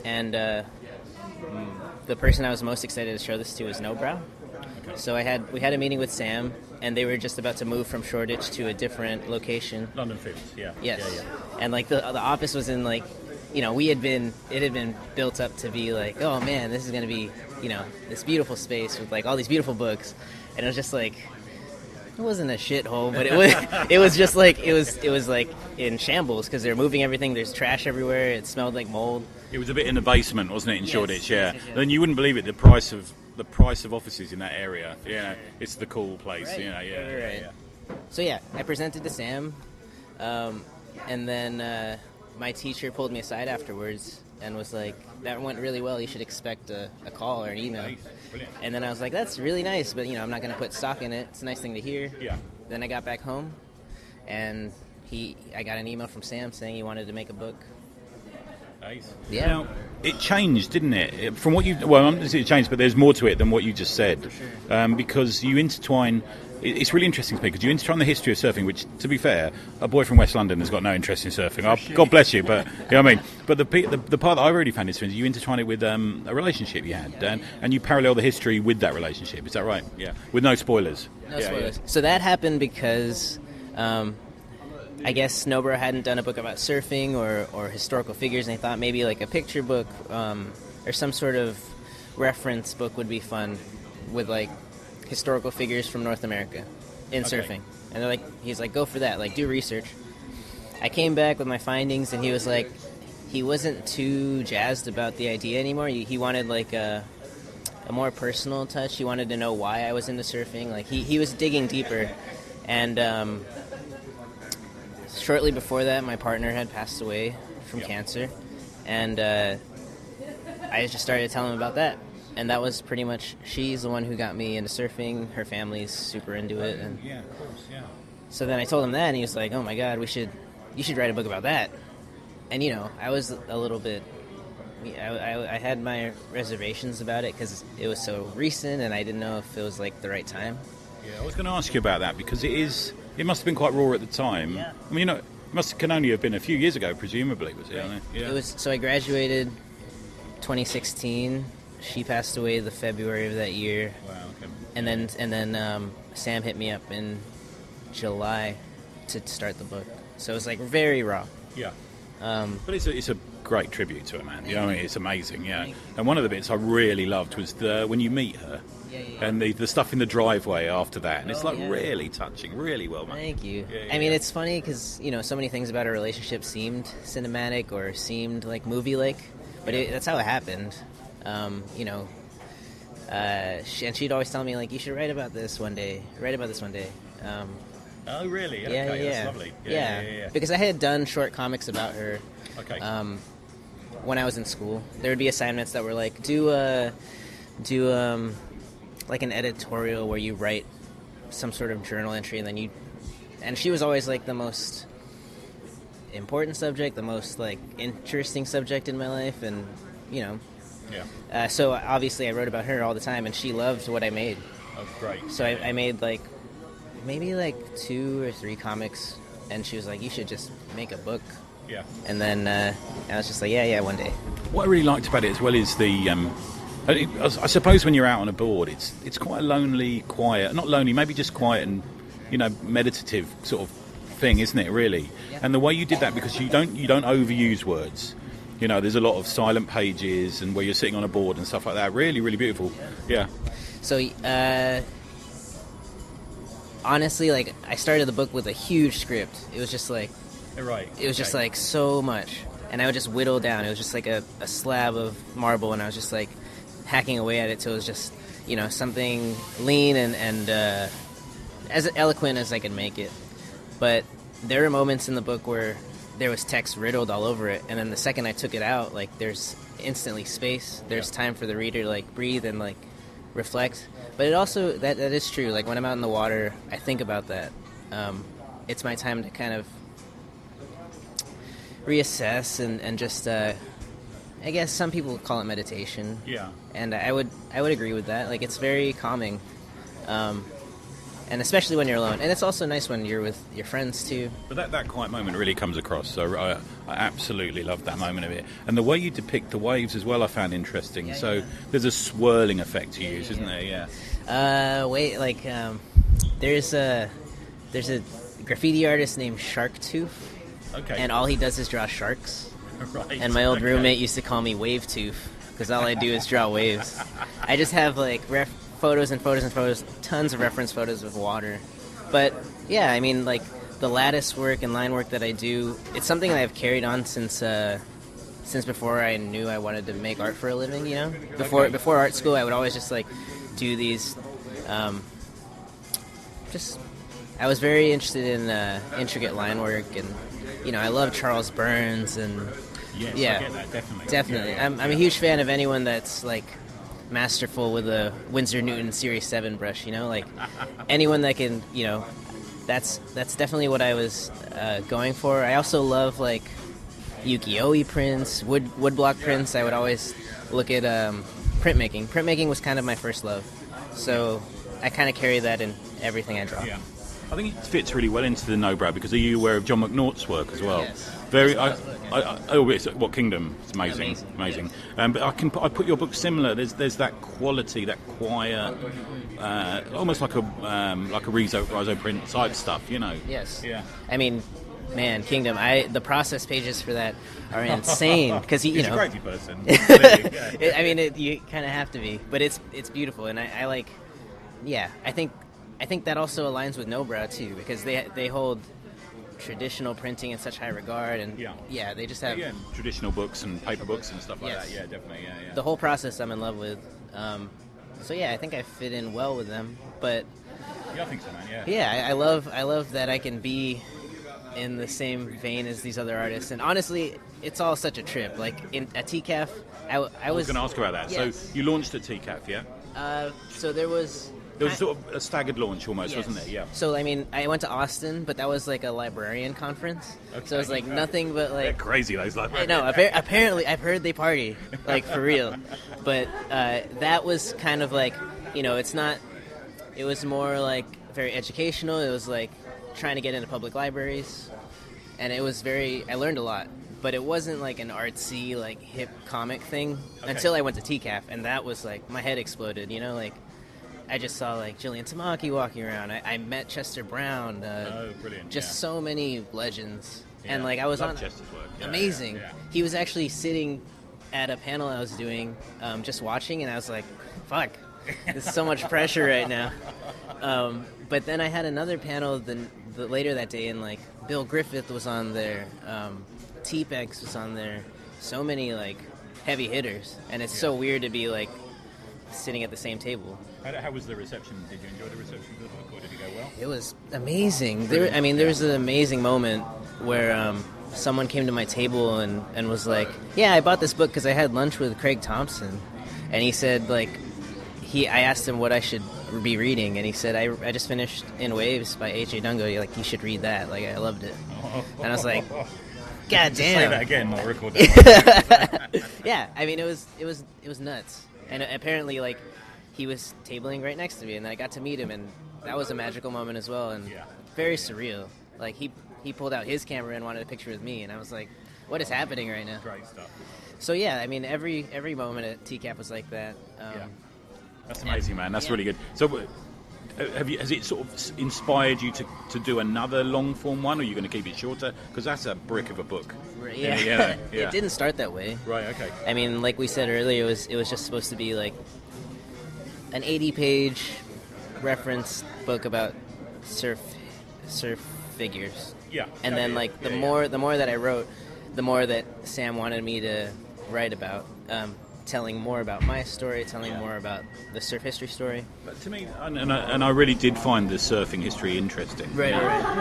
and the person I was most excited to show this to was Nobrow. Okay. So we had a meeting with Sam, and they were just about to move from Shoreditch to a different location. London Fields, yeah. Yes. Yeah. And like the office was in like, it had been built up to be like, oh man, this is going to be, this beautiful space with like all these beautiful books. And it was just like, it wasn't a shithole, but it was just like, it was like in shambles because they're moving everything. There's trash everywhere. It smelled like mold. It was a bit in the basement, wasn't it, in Shoreditch? Yeah. Yes. Then you wouldn't believe it, the price of offices in that area. It's the cool place. Right. Yeah. So yeah, I presented to Sam, and then my teacher pulled me aside afterwards and was like, "That went really well. You should expect a call or an email." Nice. Brilliant. And then I was like, "That's really nice, but I'm not going to put stock in it. It's a nice thing to hear." Yeah. Then I got back home, and I got an email from Sam saying he wanted to make a book. Nice. Yeah. Now, it changed, didn't it? From what it changed, but there's more to it than what you just said. For sure. Because you intertwine. It's really interesting to me because you intertwine the history of surfing, which, to be fair, a boy from West London has got no interest in surfing. God bless you, but you know what I mean. But the part that I really found interesting is you intertwine it with a relationship you had, and you parallel the history with that relationship. Is that right? Yeah. With no spoilers. No spoilers. Yeah. So that happened because I guess Nobrow hadn't done a book about surfing or historical figures, and they thought maybe like a picture book or some sort of reference book would be fun with like historical figures from North America in surfing. And he's like, go for that, like do research. I came back with my findings, and he was like, he wasn't too jazzed about the idea anymore. He wanted like a more personal touch. He wanted to know why I was into surfing. Like he was digging deeper, and shortly before that, my partner had passed away from cancer, and I just started telling him about that. and that was pretty much, she's the one who got me into surfing. Her family's super into it, and Yeah, of course, yeah. so then I told him that, and he was like, "Oh my God, you should write a book about that." And I was a little bit, I had my reservations about it because it was so recent, and I didn't know if it was like the right time. Yeah, I was going to ask you about that because it must have been quite raw at the time. Yeah. I mean, can only have been a few years ago, presumably, was it? Right. Yeah. It was. So I graduated 2016. She passed away the February of that year. Wow. Okay. And then Sam hit me up in July to start the book. So it was like very raw. Yeah. But it's a great tribute to her, man. You know, what I mean, it's amazing. Yeah. Thank you. And one of the bits I really loved was when you meet her. Yeah. And the stuff in the driveway after that, and it's like yeah. really touching, really well made. Thank you. Yeah, I mean, it's funny because so many things about our relationship seemed cinematic or seemed like movie-like, but that's how it happened. And she'd always tell me like, "You should write about this one day. Write about this one day." Oh, really? Yeah, Okay, yeah. That's lovely. Yeah. Because I had done short comics about her. Okay. When I was in school, there would be assignments that were like, do like an editorial where you write some sort of journal entry, and she was always like the most important subject, the most like interesting subject in my life, and Yeah. so obviously I wrote about her all the time, and she loved what I made. Oh, great. So I made like maybe like 2 or 3 comics, and she was like, "You should just make a book." Yeah. And then I was just like, yeah, one day. What I really liked about it as well is I suppose when you're out on a board, it's quite a lonely, quiet, not lonely, maybe just quiet and meditative sort of thing, isn't it? Really. Yeah. And the way you did that, because you don't overuse words. There's a lot of silent pages and where you're sitting on a board and stuff like that. Really, really beautiful. Yeah. So honestly, like I started the book with a huge script. It was just like. Right. It was just like so much, and I would just whittle down. It was just like a slab of marble, and I was just like hacking away at it till it was just something lean and as eloquent as I could make it. But there were moments in the book where there was text riddled all over it, and then the second I took it out, like there's instantly space. There's time for the reader to like breathe and like reflect. But it also that is true. Like when I'm out in the water, I think about that. It's my time to kind of reassess and just I guess some people call it meditation. Yeah. And I would agree with that. Like it's very calming, and especially when you're alone. And it's also nice when you're with your friends too. But that quiet moment really comes across. So I absolutely love that moment of it, and the way you depict the waves as well, I found interesting. Yeah, so yeah. There's a swirling effect you use, isn't there? Yeah. There's a graffiti artist named Sharktooth. Okay. And all he does is draw sharks. Right. And my old roommate used to call me Wave Tooth because all I do is draw waves. I just have like photos and photos and photos, tons of reference photos of water. But yeah, I mean, like the lattice work and line work that I do, it's something that I've carried on since before I knew I wanted to make art for a living. Before art school, I would always just like do these. I was very interested in intricate line work, and I love Charles Burns, and Yes, yeah, I get that, definitely. Yeah. I'm a huge fan of anyone that's like masterful with a Winsor Newton Series 7 brush. Like anyone that can, that's definitely what I was going for. I also love like ukiyo-e prints, woodblock prints. I would always look at printmaking. Printmaking was kind of my first love, so I kind of carry that in everything I draw. Yeah. I think it fits really well into the No-Brow because are you aware of John McNaught's work as well? Yes. It's What Kingdom? It's amazing. But I put your book similar. There's that quality, that quiet, almost like a Rizzo print type stuff, Yes. Yeah. I mean, man, Kingdom. The process pages for that are insane because He's a crazy person. I mean, you kind of have to be, but it's beautiful, and I like. Yeah, I think that also aligns with No-Brow too because they hold traditional printing in such high regard, and they just have traditional books and paper books and stuff like Yes. that. Yeah, definitely. Yeah. The whole process I'm in love with. So yeah, I think I fit in well with them, but Yeah, I think so, man. Yeah. yeah, I love that I can be in the same vein as these other artists. And honestly, it's all such a trip. Like at TCAF, I was going to ask about that. Yes. So you launched at TCAF, yeah? So there was sort of a staggered launch almost, yes. wasn't there? Yeah. So I mean, I went to Austin, but that was like a librarian conference. Okay. So it was like nothing but like They're crazy, those librarians. No, apparently I've heard they party like for real. But that was kind of like, it's not. It was more like very educational. It was like trying to get into public libraries, and it was I learned a lot. But it wasn't like an artsy, like hip comic thing until I went to TCAF, and that was like my head exploded. Like I just saw like Jillian Tamaki walking around. I met Chester Brown. Brilliant! Just so many legends, and like I Love was Chester's work. Yeah, amazing. yeah. He was actually sitting at a panel I was doing, just watching, and I was like, "Fuck, there's so much pressure right now." But then I had another panel later that day, and like Bill Griffith was on there. T-Pex was on there. So many like heavy hitters, and it's so weird to be like sitting at the same table. How was the reception? Did you enjoy the reception for the book, or did it go well? It was amazing. There was an amazing moment where someone came to my table and was like, "Yeah, I bought this book because I had lunch with Craig Thompson," and he said like I asked him what I should be reading, and he said I just finished In Waves by H.A. Dungo. Like you should read that. Like I loved it, and I was like. God damn! Say that again. I'll record that. Yeah, I mean it was nuts, and apparently like he was tabling right next to me, and I got to meet him, and that was a magical moment as well, and very surreal. Like he pulled out his camera and wanted a picture with me, and I was like, "What is happening right now?" Great stuff. So yeah, I mean every moment at TCAF was like that. That's amazing, man. That's really good. So. Has it sort of inspired you to do another long form one, or are you going to keep it shorter? Because that's a brick of a book. Yeah. It didn't start that way. Right. Okay. I mean, like we said earlier, it was just supposed to be like an 80-page reference book about surf figures. Yeah. And then like the more that I wrote, the more that Sam wanted me to write about. Telling more about my story, telling more about the surf history story. But to me, and I really did find the surfing history interesting. Right.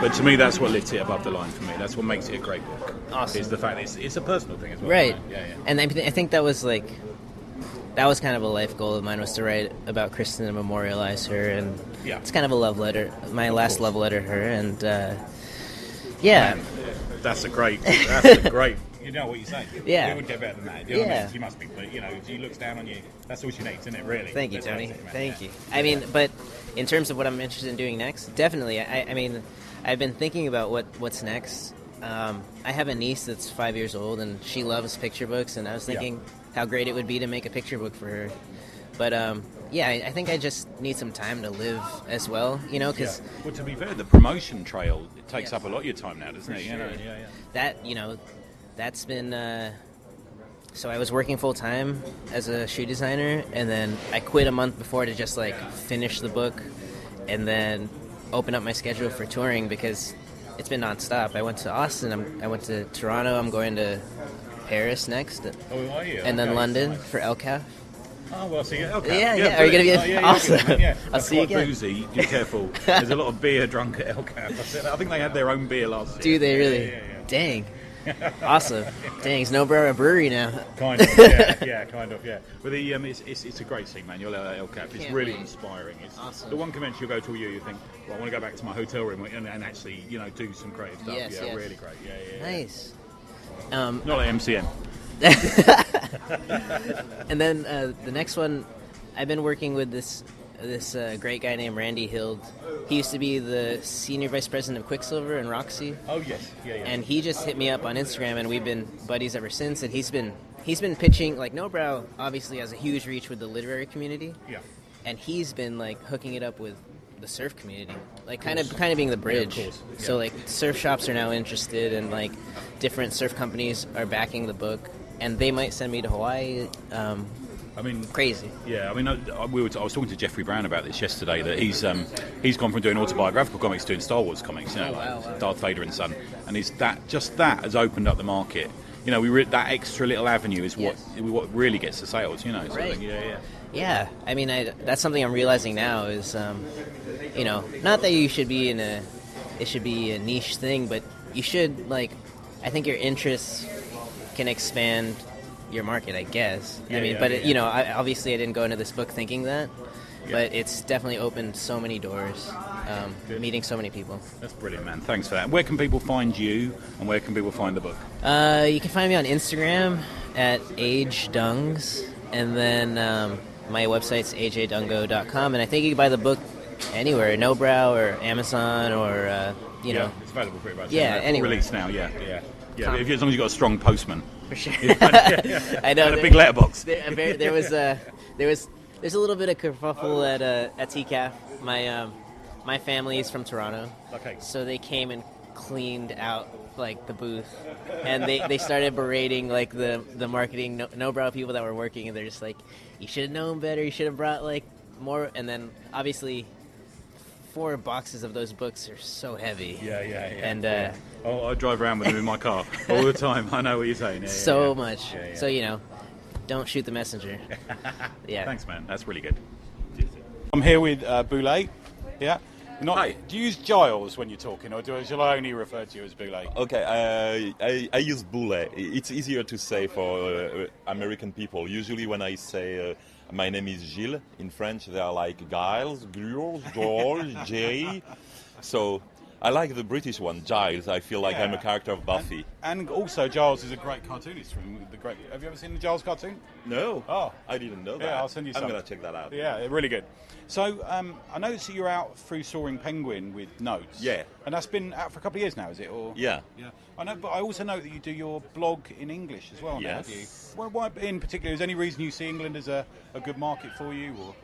But to me, that's what lifts it above the line for me. That's what makes it a great book. Awesome. Is the fact it's a personal thing as well. Right. Yeah. And I think that was kind of a life goal of mine, was to write about Kristen and memorialize her, and it's kind of a love letter, my last love letter to her, and Man, that's a great. You know what you say. Yeah. It would get better than that. You know what I mean? She must be, but if she looks down on you, that's all she needs, isn't it, really? Thank you, Tony. Thank you. I mean, but in terms of what I'm interested in doing next, definitely. I mean, I've been thinking about what's next. I have a niece that's 5 years old, and she loves picture books, and I was thinking how great it would be to make a picture book for her. But, I think I just need some time to live as well, because... Well, to be fair, the promotion trail, it takes up a lot of your time now, doesn't it? Sure. Yeah. That, that's been so I was working full time as a shoe designer, and then I quit a month before to just finish the book and then open up my schedule for touring, because it's been nonstop. I went to Austin, I went to Toronto, I'm going to Paris next, are you? And then London for LCAF. Oh, well, see you. Okay. Yeah. Are you going to be awesome? I'll see you again. Boozy. Be careful. There's a lot of beer drunk at LCAF. I think they had their own beer last year. Do they really? Yeah. Dang. Awesome. Dang, it's no brewery now. Kind of, kind of. But it's a great scene, man. You'll at LCAF. It's really inspiring. It's awesome. The one convention you'll go to, you think, well, I want to go back to my hotel room and actually, do some creative stuff. Yes. Really great. Yeah. Nice. Not like MCM. And then the next one, I've been working with this great guy named Randy Hild. He used to be the senior vice president of Quicksilver and Roxy. Oh yes, yeah. And he just hit me up on Instagram, and we've been buddies ever since. And he's been pitching, like, No Brow obviously has a huge reach with the literary community. Yeah. And he's been hooking it up with the surf community, kind of being the bridge. Yeah, of course. Yeah. So surf shops are now interested, and different surf companies are backing the book, and they might send me to Hawaii. I mean, crazy. Yeah, I mean, I was talking to Jeffrey Brown about this yesterday. That he's gone from doing autobiographical comics to doing Star Wars comics. Wow. Darth Vader and Son, and that has opened up the market. That extra little avenue is what really gets the sales. Right. Yeah. Yeah, I mean, that's something I'm realizing now is, not that you should be in a it should be a niche thing, but you should, like, I think your interests can expand your market, I guess. You know, obviously I didn't go into this book thinking that, but it's definitely opened so many doors, meeting so many people. That's brilliant, man. Thanks for that. Where can people find you, and where can people find the book? You can find me on Instagram at agedungs, and then my website's ajdungo.com, and I think you can buy the book anywhere, Nobrow or Amazon or, you know. It's available pretty much. Yeah, anywhere. Release now, yeah. As long as you've got a strong postman. For sure. I know. And a big letterbox. There's a little bit of kerfuffle at TCAF. My family is from Toronto, so they came and cleaned out like the booth, and they started berating like the marketing no-brow people that were working, and they're just like, you should have known better, you should have brought like more. And then obviously 4 boxes of those books are so heavy. Yeah. And I drive around with them in my car all the time. I know what you're saying. So much. Yeah. So, you know, don't shoot the messenger. Yeah. Thanks, man. That's really good. I'm here with Boulay. Yeah. Hi. Do you use Giles when you're talking, or shall I only refer to you as Boulay? Okay, I use Boulay. It's easier to say for American people. Usually when I say my name is Gilles, in French they are like Giles, George, Jay. So I like the British one, Giles. I feel like I'm a character of Buffy. And also Giles is a great cartoonist from the great... Have you ever seen the Giles cartoon? No. Oh. I didn't know that. Yeah, I'll send you some. I'm going to check that out. Yeah, really good. So, I noticed that you're out through Soaring Penguin with notes. Yeah. And that's been out for a couple of years now, is it? Or Yeah. I know, but I also know that you do your blog in English as well now, Yes. do you? Why in particular? Is there any reason you see England as a good market for you? Or?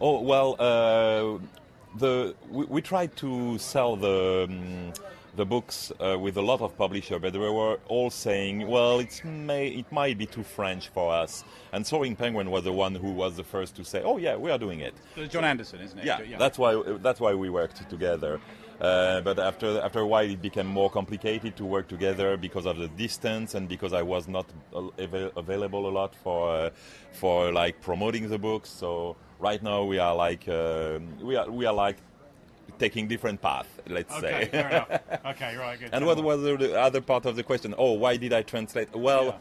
Oh, well, we tried to sell the books with a lot of publishers, but they were all saying, well, it might be too French for us. And Soaring Penguin was the one who was the first to say, oh yeah, we are doing it. John Anderson, isn't it? Yeah, that's why we worked together. But after a while, it became more complicated to work together because of the distance and because I was not available a lot for like promoting the books. So right now we are like we are like taking different paths, let's say. Okay, fair enough. Okay, right, good. And what was the other part of the question? Oh, why did I translate? Well,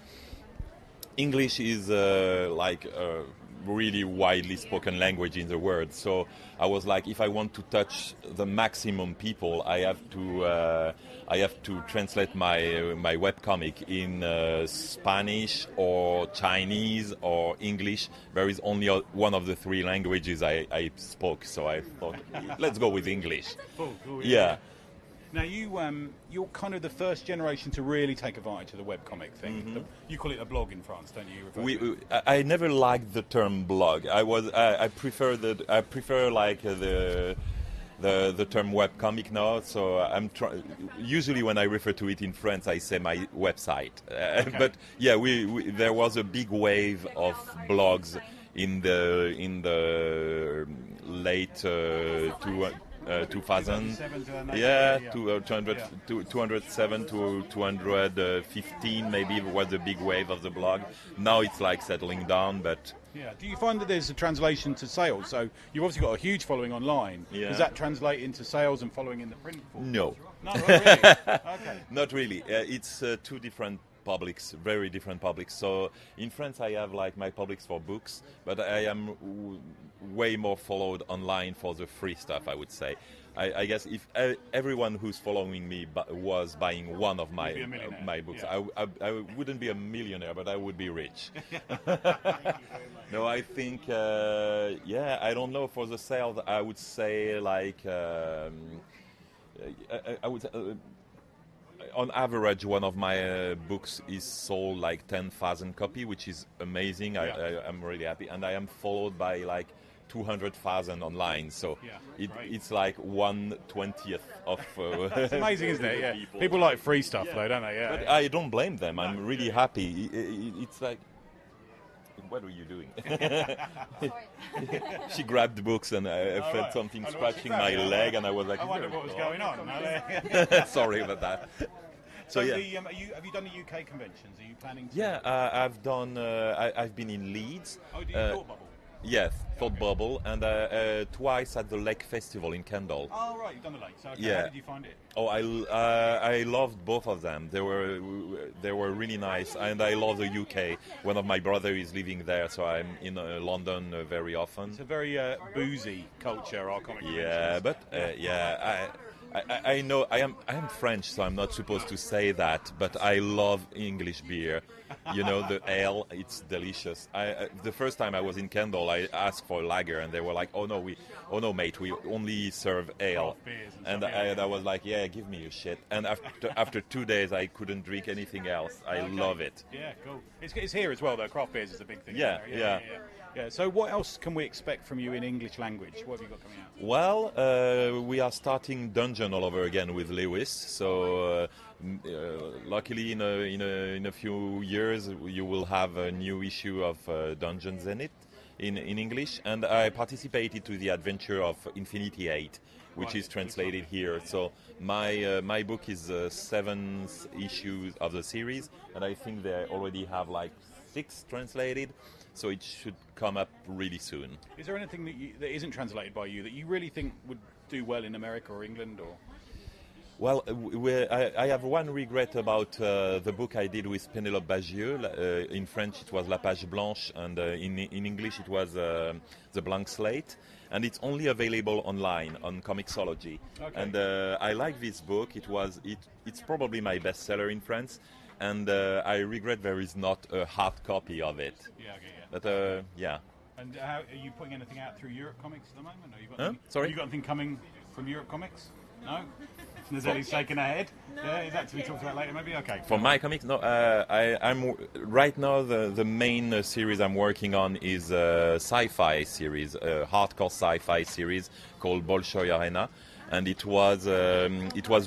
English is like a really widely spoken language in the world. So I was like, if I want to touch the maximum people, I have to translate my webcomic in Spanish or Chinese or English. There is only one of the 3 languages I spoke, so I thought, let's go with English. Cool, yeah. Now you're kind of the first generation to really take advantage of the webcomic thing. Mm-hmm. You call it a blog in France, don't you? I never liked the term blog. I prefer like the term webcomic now. So usually when I refer to it in France, I say my website. Okay. But yeah, there was a big wave of blogs in the late 2000, 207 to 215 maybe was the big wave of the blog. Now it's like settling down, but yeah. Do you find that there's a translation to sales? So you've obviously got a huge following online. Yeah. Does that translate into sales and following in the print form? No. No, not really. Okay. Not really. It's 2 different publics, very different publics. So in France I have like my publics for books, but I am way more followed online for the free stuff, I would say. I guess if everyone who's following me was buying one of my books, yeah. I wouldn't be a millionaire, but I would be rich. No, I think, I don't know, for the sales, I would say like, I would on average, one of my books is sold like 10,000 copies, which is amazing. I'm really happy. And I am followed by like 200,000 online. So it's like 1/20th of... It's amazing, isn't it? Yeah. People like free stuff, though, don't they? Yeah. But I don't blame them. I'm really happy. It's like... What are you doing? She grabbed the books and I felt something scratching my leg, and I was like, I wondered what was going on. Sorry about that. So have you done the UK conventions? Are you planning to? Yeah, I've done. I've been in Leeds. Oh, do you Thought Bubble? Yes, Thought Bubble, and twice at the Lake Festival in Kendal. Oh, right, you've done the Lake. So, okay, Yeah. how did you find it? Oh, I loved both of them. They were really nice, and I love the UK. One of my brother is living there, so I'm in London very often. It's a very boozy culture, our comic Yeah, conventions. but I know I am French, so I'm not supposed to say that. But I love English beer. You know, the ale, it's delicious. The first time I was in Kendal, I asked for a lager, and they were like, "Oh no, mate, we only serve ale." And I was like, "Yeah, give me your shit." And after 2 days, I couldn't drink anything else. I love it. Yeah, cool. It's here as well, though. Craft beers is a big thing. Yeah, there. Yeah. So what else can we expect from you in English language? What have you got coming out? Well, we are starting Dungeon all over again with Lewis. So luckily, in a few years, you will have a new issue of Dungeons in English. And I participated to the adventure of Infinity 8, which is translated here. So my book is the 7th issue of the series, and I think they already have like 6 translated. So it should come up really soon. Is there anything that isn't translated by you that you really think would do well in America or England? Or Well, I have one regret about the book I did with Pénélope Bagieux. In French it was La Page Blanche, and in English it was The Blank Slate. And it's only available online on Comixology. Okay. And I like this book. It's probably my bestseller in France. And I regret there is not a hard copy of it. Yeah, okay, yeah. But yeah. And how, are you putting anything out through Europe Comics at the moment? Or you got Sorry? Have you got anything coming from Europe Comics? No? Nazelli's shaking her head. No, yeah, is that to be talked about later maybe? Okay. For my comics, no. I'm right now the main series I'm working on is a sci-fi series, a hardcore sci-fi series called Bolshoi Arena. And it was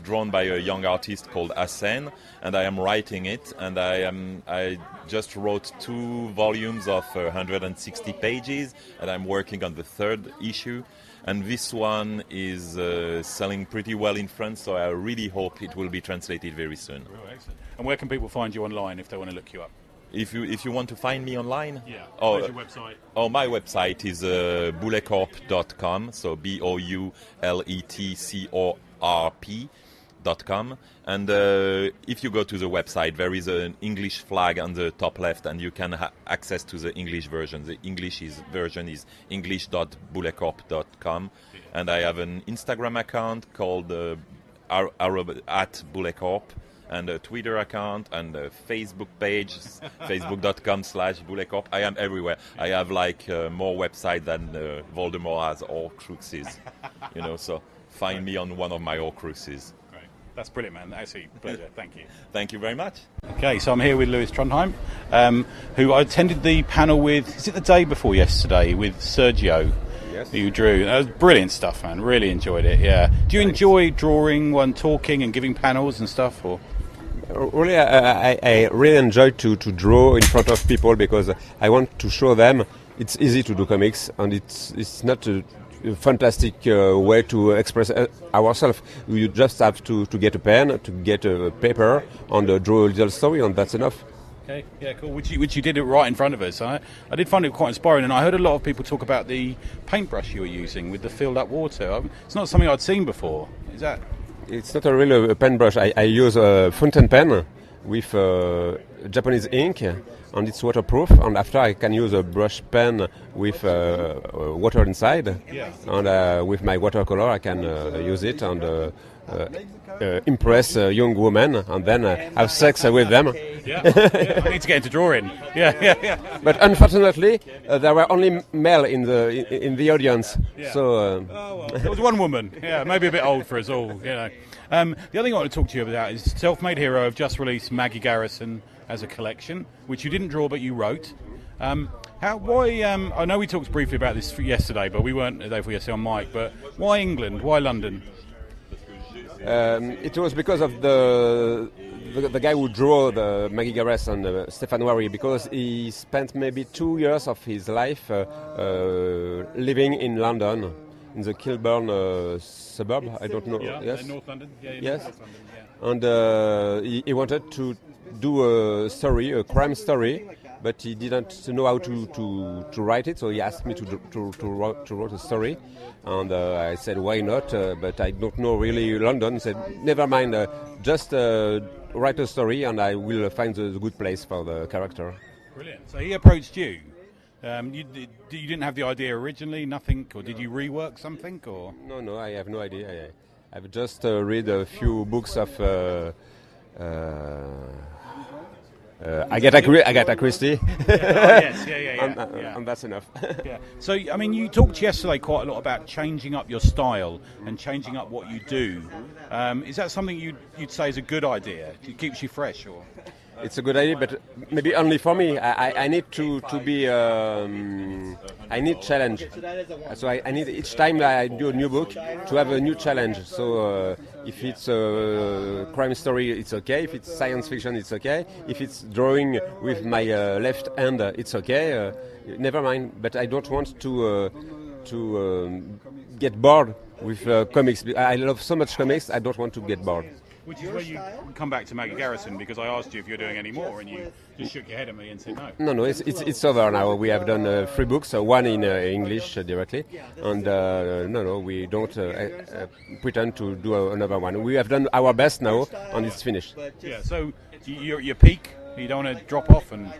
drawn by a young artist called Asen, and I am writing it. And I just wrote 2 volumes of 160 pages, and I'm working on the 3rd issue. And this one is selling pretty well in France, so I really hope it will be translated very soon. Oh, excellent. And where can people find you online if they want to look you up? If you want to find me online, yeah. Oh, where's your website? Oh, my website is bouletcorp.com, so BOULETCORP.com. And if you go to the website, there is an English flag on the top left, and you can have access to the English version. The English version is english.bouletcorp.com. And I have an Instagram account called @bouletcorp. And a Twitter account and a Facebook page, facebook.com/bouletcorp. I am everywhere. I have like more websites than Voldemort has Horcruxes, so find me on one of my Horcruxes. Great. That's brilliant, man. Absolutely pleasure. Thank you. Thank you very much. Okay, so I'm here with Lewis Trondheim, who I attended the panel with, is it the day before yesterday, with Sergio? Yes. Who you drew. That was brilliant stuff, man. Really enjoyed it, yeah. Do you enjoy drawing when talking and giving panels and stuff, or...? Really, I really enjoy to draw in front of people because I want to show them it's easy to do comics, and it's not a fantastic way to express ourselves. You just have to get a pen, to get a paper, and draw a little story, and that's enough. Okay, yeah, cool. Which you did it right in front of us. I did find it quite inspiring, and I heard a lot of people talk about the paintbrush you were using with the filled up water. It's not something I'd seen before. Is that... It's not really a pen brush. I use a fountain pen with Japanese ink, and it's waterproof. And after I can use a brush pen with water inside. Yeah. And with my watercolor I can use it and impress young women and then have sex with them. Yeah. I need to get into drawing. Yeah. But unfortunately, there were only male in the audience. Yeah. So there was one woman. Yeah, maybe a bit old for us all. The other thing I want to talk to you about is Self-Made Hero have just released Maggie Garrison as a collection, which you didn't draw but you wrote. Why? I know we talked briefly about this yesterday, but we weren't there for yesterday on mic. But why England? Why London? It was because of the guy who drew the Maggie Garrison, Stefan Wary, because he spent maybe 2 years of his life living in London, in the Kilburn suburb. I don't know. Yeah, yes, North London. Yeah, yes. North London, yeah. And he wanted to do a story, a crime story, but he didn't know how to write it, so he asked me to write a story, and I said why not, but I don't know really London. He said never mind, just write a story and I will find the good place for the character. Brilliant. So he approached you. You didn't have the idea originally, nothing, or did you rework something, or? No, I have no idea. I've just read a few books of Agatha Christie. And that's enough. Yeah. So, I mean, you talked yesterday quite a lot about changing up your style and changing up what you do. Is that something you'd say is a good idea? It keeps you fresh, or? It's a good idea, but maybe only for me. I need to be. I need challenge. So I need each time I do a new book to have a new challenge. So if it's a crime story, it's okay. If it's science fiction, it's okay. If it's drawing with my left hand, it's okay. Never mind. But I don't want to get bored with comics. I love so much comics. I don't want to get bored. Which is where you come back to Maggie Garrison, because I asked you if you're doing any more, and you just shook your head at me and said no. No, it's over now. We have done 3 books, one in English directly, and no, we don't pretend to do another one. We have done our best now, and it's finished. Yeah, so your peak. You don't want to drop off, and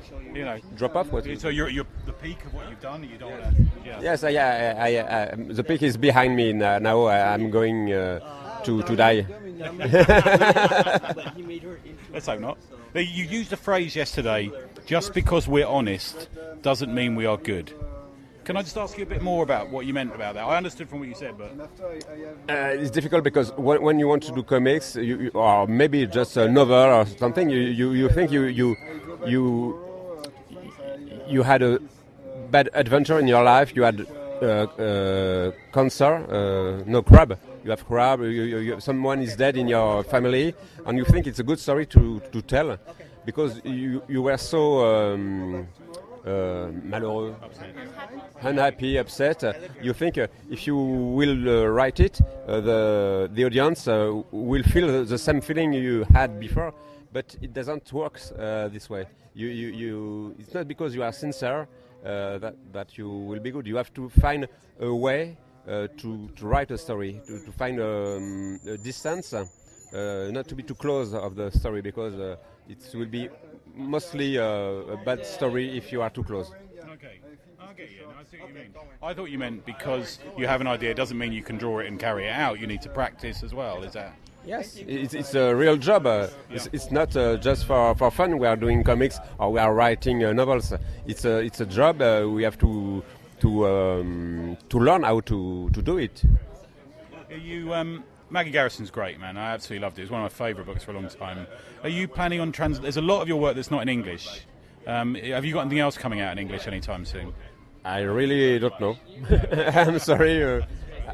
drop off. What? So you're the peak of what you've done. You don't want to. Yeah. Yes, the peak is behind me now. I'm going to die. Let's hope not. You used a phrase yesterday, just because we're honest doesn't mean we are good. Can I just ask you a bit more about what you meant about that? I understood from what you said, but... it's difficult because when you want to do comics, or maybe just a novel or something, you think you had a bad adventure in your life, you had cancer, no crab. You have crab, someone is dead in your family, and you think it's a good story to tell, because you were so malheureux, unhappy, upset. You think if you will write it, the audience will feel the same feeling you had before, but it doesn't work this way. It's not because you are sincere that you will be good. You have to find a way to write a story, to find a distance, not to be too close of the story, because it will be mostly a bad story if you are too close. Okay, yeah, no, I see what you mean. I thought you meant because you have an idea doesn't mean you can draw it and carry it out. You need to practice as well, is that? Yes, it's a real job. It's not just for fun. We are doing comics or we are writing novels. It's a job. We have to learn how to do it. Maggie Garrison's great, man. I absolutely loved it. It's one of my favourite books for a long time. Are you planning on there's a lot of your work that's not in English. Have you got anything else coming out in English anytime soon? I really don't know. I'm sorry.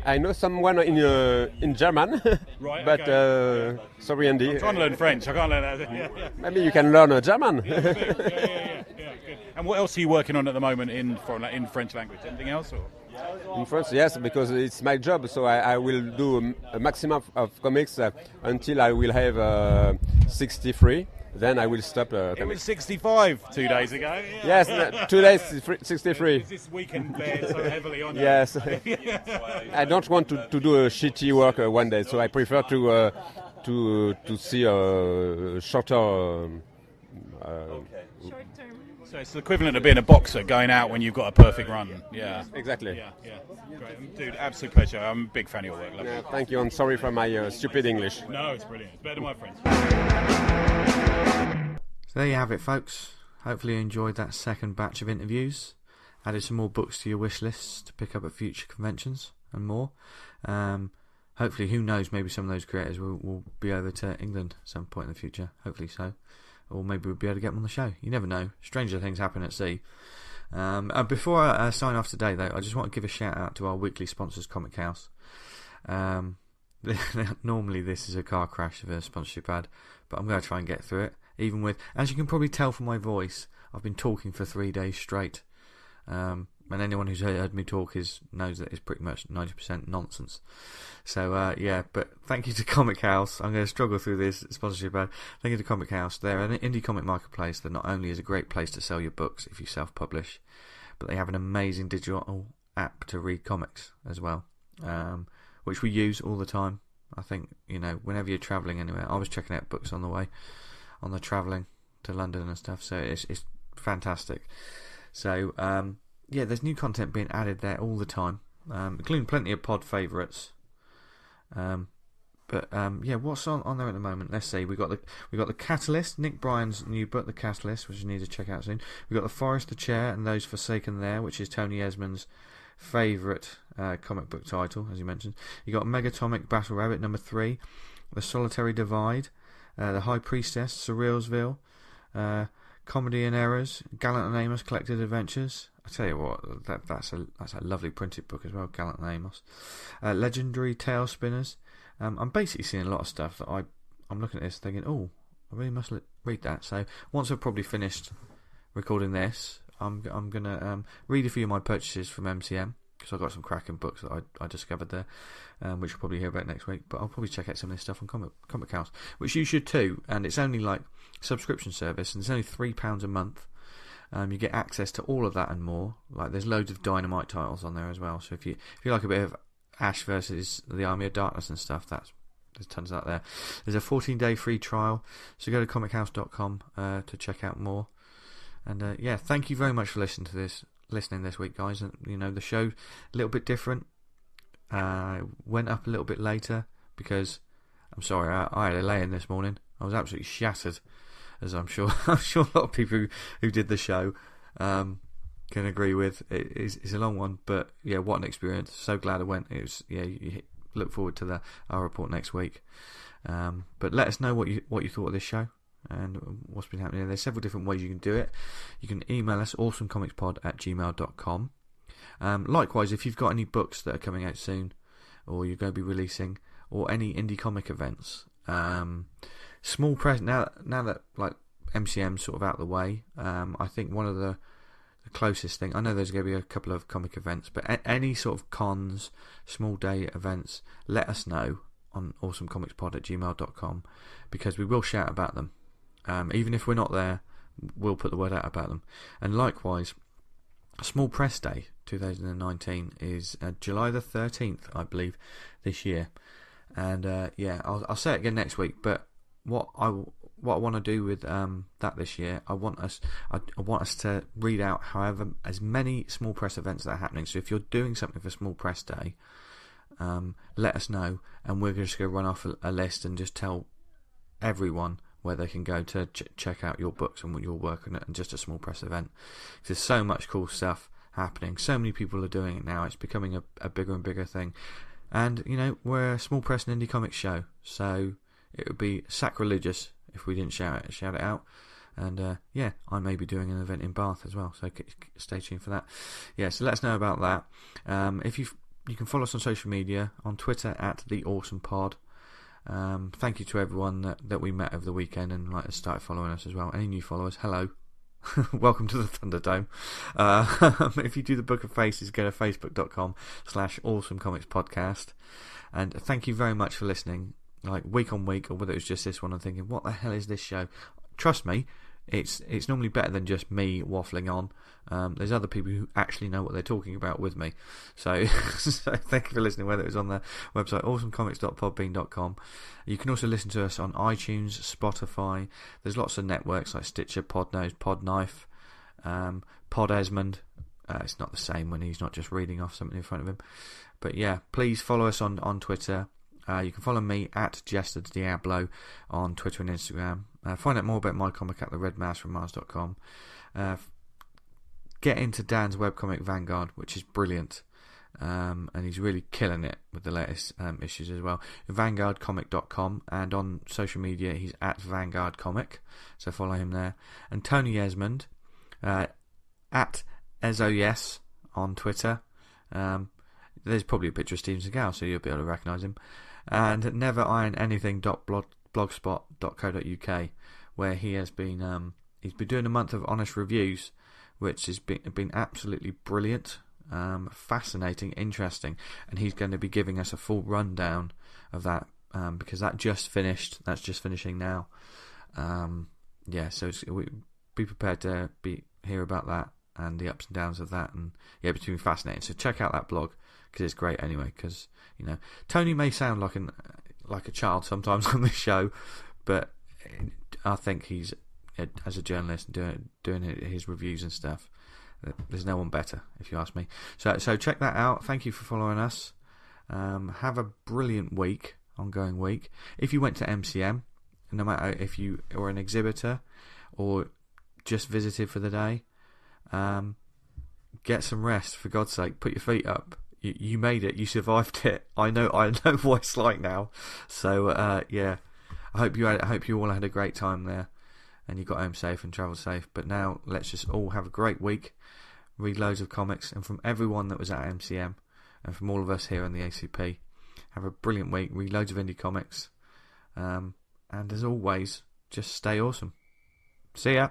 I know someone in German, right, but sorry, Andy. I'm trying to learn French. I can't learn that. Maybe you can learn German. Yeah, good. And what else are you working on at the moment in French language? Anything else? Or? In France, yes, because it's my job. So I will do a maximum of comics until I will have 63. Then I will stop. It was 65 2 days ago. Yeah. Yes, 2 days, 63. This weekend bears so heavily on you. Yes. I don't want to do a shitty work one day, so I prefer to see a shorter. So it's the equivalent of being a boxer going out when you've got a perfect run. Yeah. Exactly. Yeah. Great. Dude, absolute pleasure. I'm a big fan of your work. Yeah, thank you. I'm sorry for my stupid English. No, it's brilliant. It's better than my friends. So there you have it, folks. Hopefully you enjoyed that second batch of interviews. Added some more books to your wish list to pick up at future conventions and more. Hopefully, who knows, maybe some of those creators will be over to England at some point in the future. Hopefully so. Or maybe we'll be able to get them on the show. You never know. Stranger things happen at sea. Before I sign off today, though, I just want to give a shout out to our weekly sponsors, Comic House. Normally this is a car crash of a sponsorship ad, but I'm going to try and get through it. Even with, as you can probably tell from my voice, I've been talking for 3 days straight. and anyone who's heard me talk knows that it's pretty much 90% nonsense. So but thank you to Comic House. I'm going to struggle through this sponsorship ad. Thank you to Comic House. They're an indie comic marketplace that not only is a great place to sell your books if you self-publish, but they have an amazing digital app to read comics as well, which we use all the time. I think, whenever you're travelling anywhere, I was checking out books on the travelling to London and stuff, so it's fantastic. So there's new content being added there all the time, including plenty of pod favourites. What's on there at the moment? Let's see. We got the Catalyst, Nick Bryan's new book, The Catalyst, which you need to check out soon. We got The Forest, The Chair, and Those Forsaken There, which is Tony Esmond's favourite comic book title, as you mentioned. You got Megatomic Battle Rabbit #3, The Solitary Divide, The High Priestess, Surrealsville, Comedy and Errors, Gallant and Amos Collected Adventures. I tell you what, that's a lovely printed book as well, Gallant and Amos. Legendary Tale Spinners. I'm basically seeing a lot of stuff that I'm looking at this thinking, oh, I really must read that. So once I've probably finished recording this, I'm gonna read a few of my purchases from MCM, because I've got some cracking books that I discovered there, which we'll probably hear about next week. But I'll probably check out some of this stuff on Comic House, which you should too. And it's only like subscription service, and it's only £3 a month. You get access to all of that and more. Like, there's loads of Dynamite titles on there as well. So if you like a bit of Ash versus the Army of Darkness and stuff, there's tons of that there. There's a 14-day free trial, so go to comichouse.com to check out more. And thank you very much for listening this week, guys. And the show a little bit different. Went up a little bit later because I'm sorry, I had a lay-in this morning. I was absolutely shattered, as I'm sure a lot of people who did the show can agree with. It's a long one, but yeah, what an experience. So glad I went. It was, you look forward to our report next week. But let us know what you thought of this show and what's been happening. There's several different ways you can do it. You can email us awesomecomicspod@gmail.com. Likewise, if you've got any books that are coming out soon, or you're going to be releasing, or any indie comic events, small press now that like MCM's sort of out of the way, I think one of the closest thing, I know there's going to be a couple of comic events, but any sort of cons, small day events, let us know on awesomecomicspod@gmail.com, because we will shout about them. Even if we're not there, we'll put the word out about them. And likewise, Small Press Day 2019 is July the 13th, I believe, this year. And I'll say it again next week. But what I want to do with that this year, I want us to read out as many small press events that are happening. So if you're doing something for Small Press Day, let us know, and we're just going to run off a list and just tell everyone where they can go to check out your books and what you're working at, and just a small press event. There's so much cool stuff happening. So many people are doing it now. It's becoming a bigger and bigger thing. And we're a small press and indie comics show, so it would be sacrilegious if we didn't shout it out. And I may be doing an event in Bath as well, so stay tuned for that. So let us know about that. If you can follow us on social media, on Twitter @TheAwesomePod. Thank you to everyone that we met over the weekend and started following us as well. Any new followers, hello. Welcome to the Thunderdome. If you do the Book of Faces, go to facebook.com/awesomecomicspodcast. And thank you very much for listening, week on week, or whether it was just this one. I'm thinking, what the hell is this show? Trust me, it's normally better than just me waffling on. There's other people who actually know what they're talking about with me. So thank you for listening, whether it was on the website awesomecomics.podbean.com. You can also listen to us on iTunes, Spotify. There's lots of networks like Stitcher, Podnose, Podknife, Pod Esmond. It's not the same when he's not just reading off something in front of him. But yeah, please follow us on Twitter. You can follow me @JesterDiablo on Twitter and Instagram. Find out more about my comic at theredmousefrommars.com. Get into Dan's webcomic Vanguard, which is brilliant. And he's really killing it with the latest issues as well. VanguardComic.com, and on social media he's @VanguardComic, so follow him there. And Tony Esmond @EzoYes on Twitter. There's probably a picture of Steven Seagal, so you'll be able to recognise him. And neverironanything.blogspot.co.uk, where he's been doing a month of honest reviews which has been absolutely brilliant, fascinating, interesting, and he's going to be giving us a full rundown of that because that just finished. That's just finishing now. So be prepared to hear about that and the ups and downs of that, and it's been fascinating. So check out that blog because it's great anyway. Because Tony may sound like a child sometimes on this show, but I think he's, as a journalist, doing his reviews and stuff, there's no one better, if you ask me. So check that out. Thank you for following us. Have a brilliant ongoing week. If you went to MCM, no matter if you were an exhibitor or just visited for the day, get some rest, for God's sake. Put your feet up. You made it. You survived it. I know what it's like now. So I hope you all had a great time there, and you got home safe and travelled safe. But now let's just all have a great week. Read loads of comics, and from everyone that was at MCM, and from all of us here in the ACP, have a brilliant week. Read loads of indie comics, and as always, just stay awesome. See ya.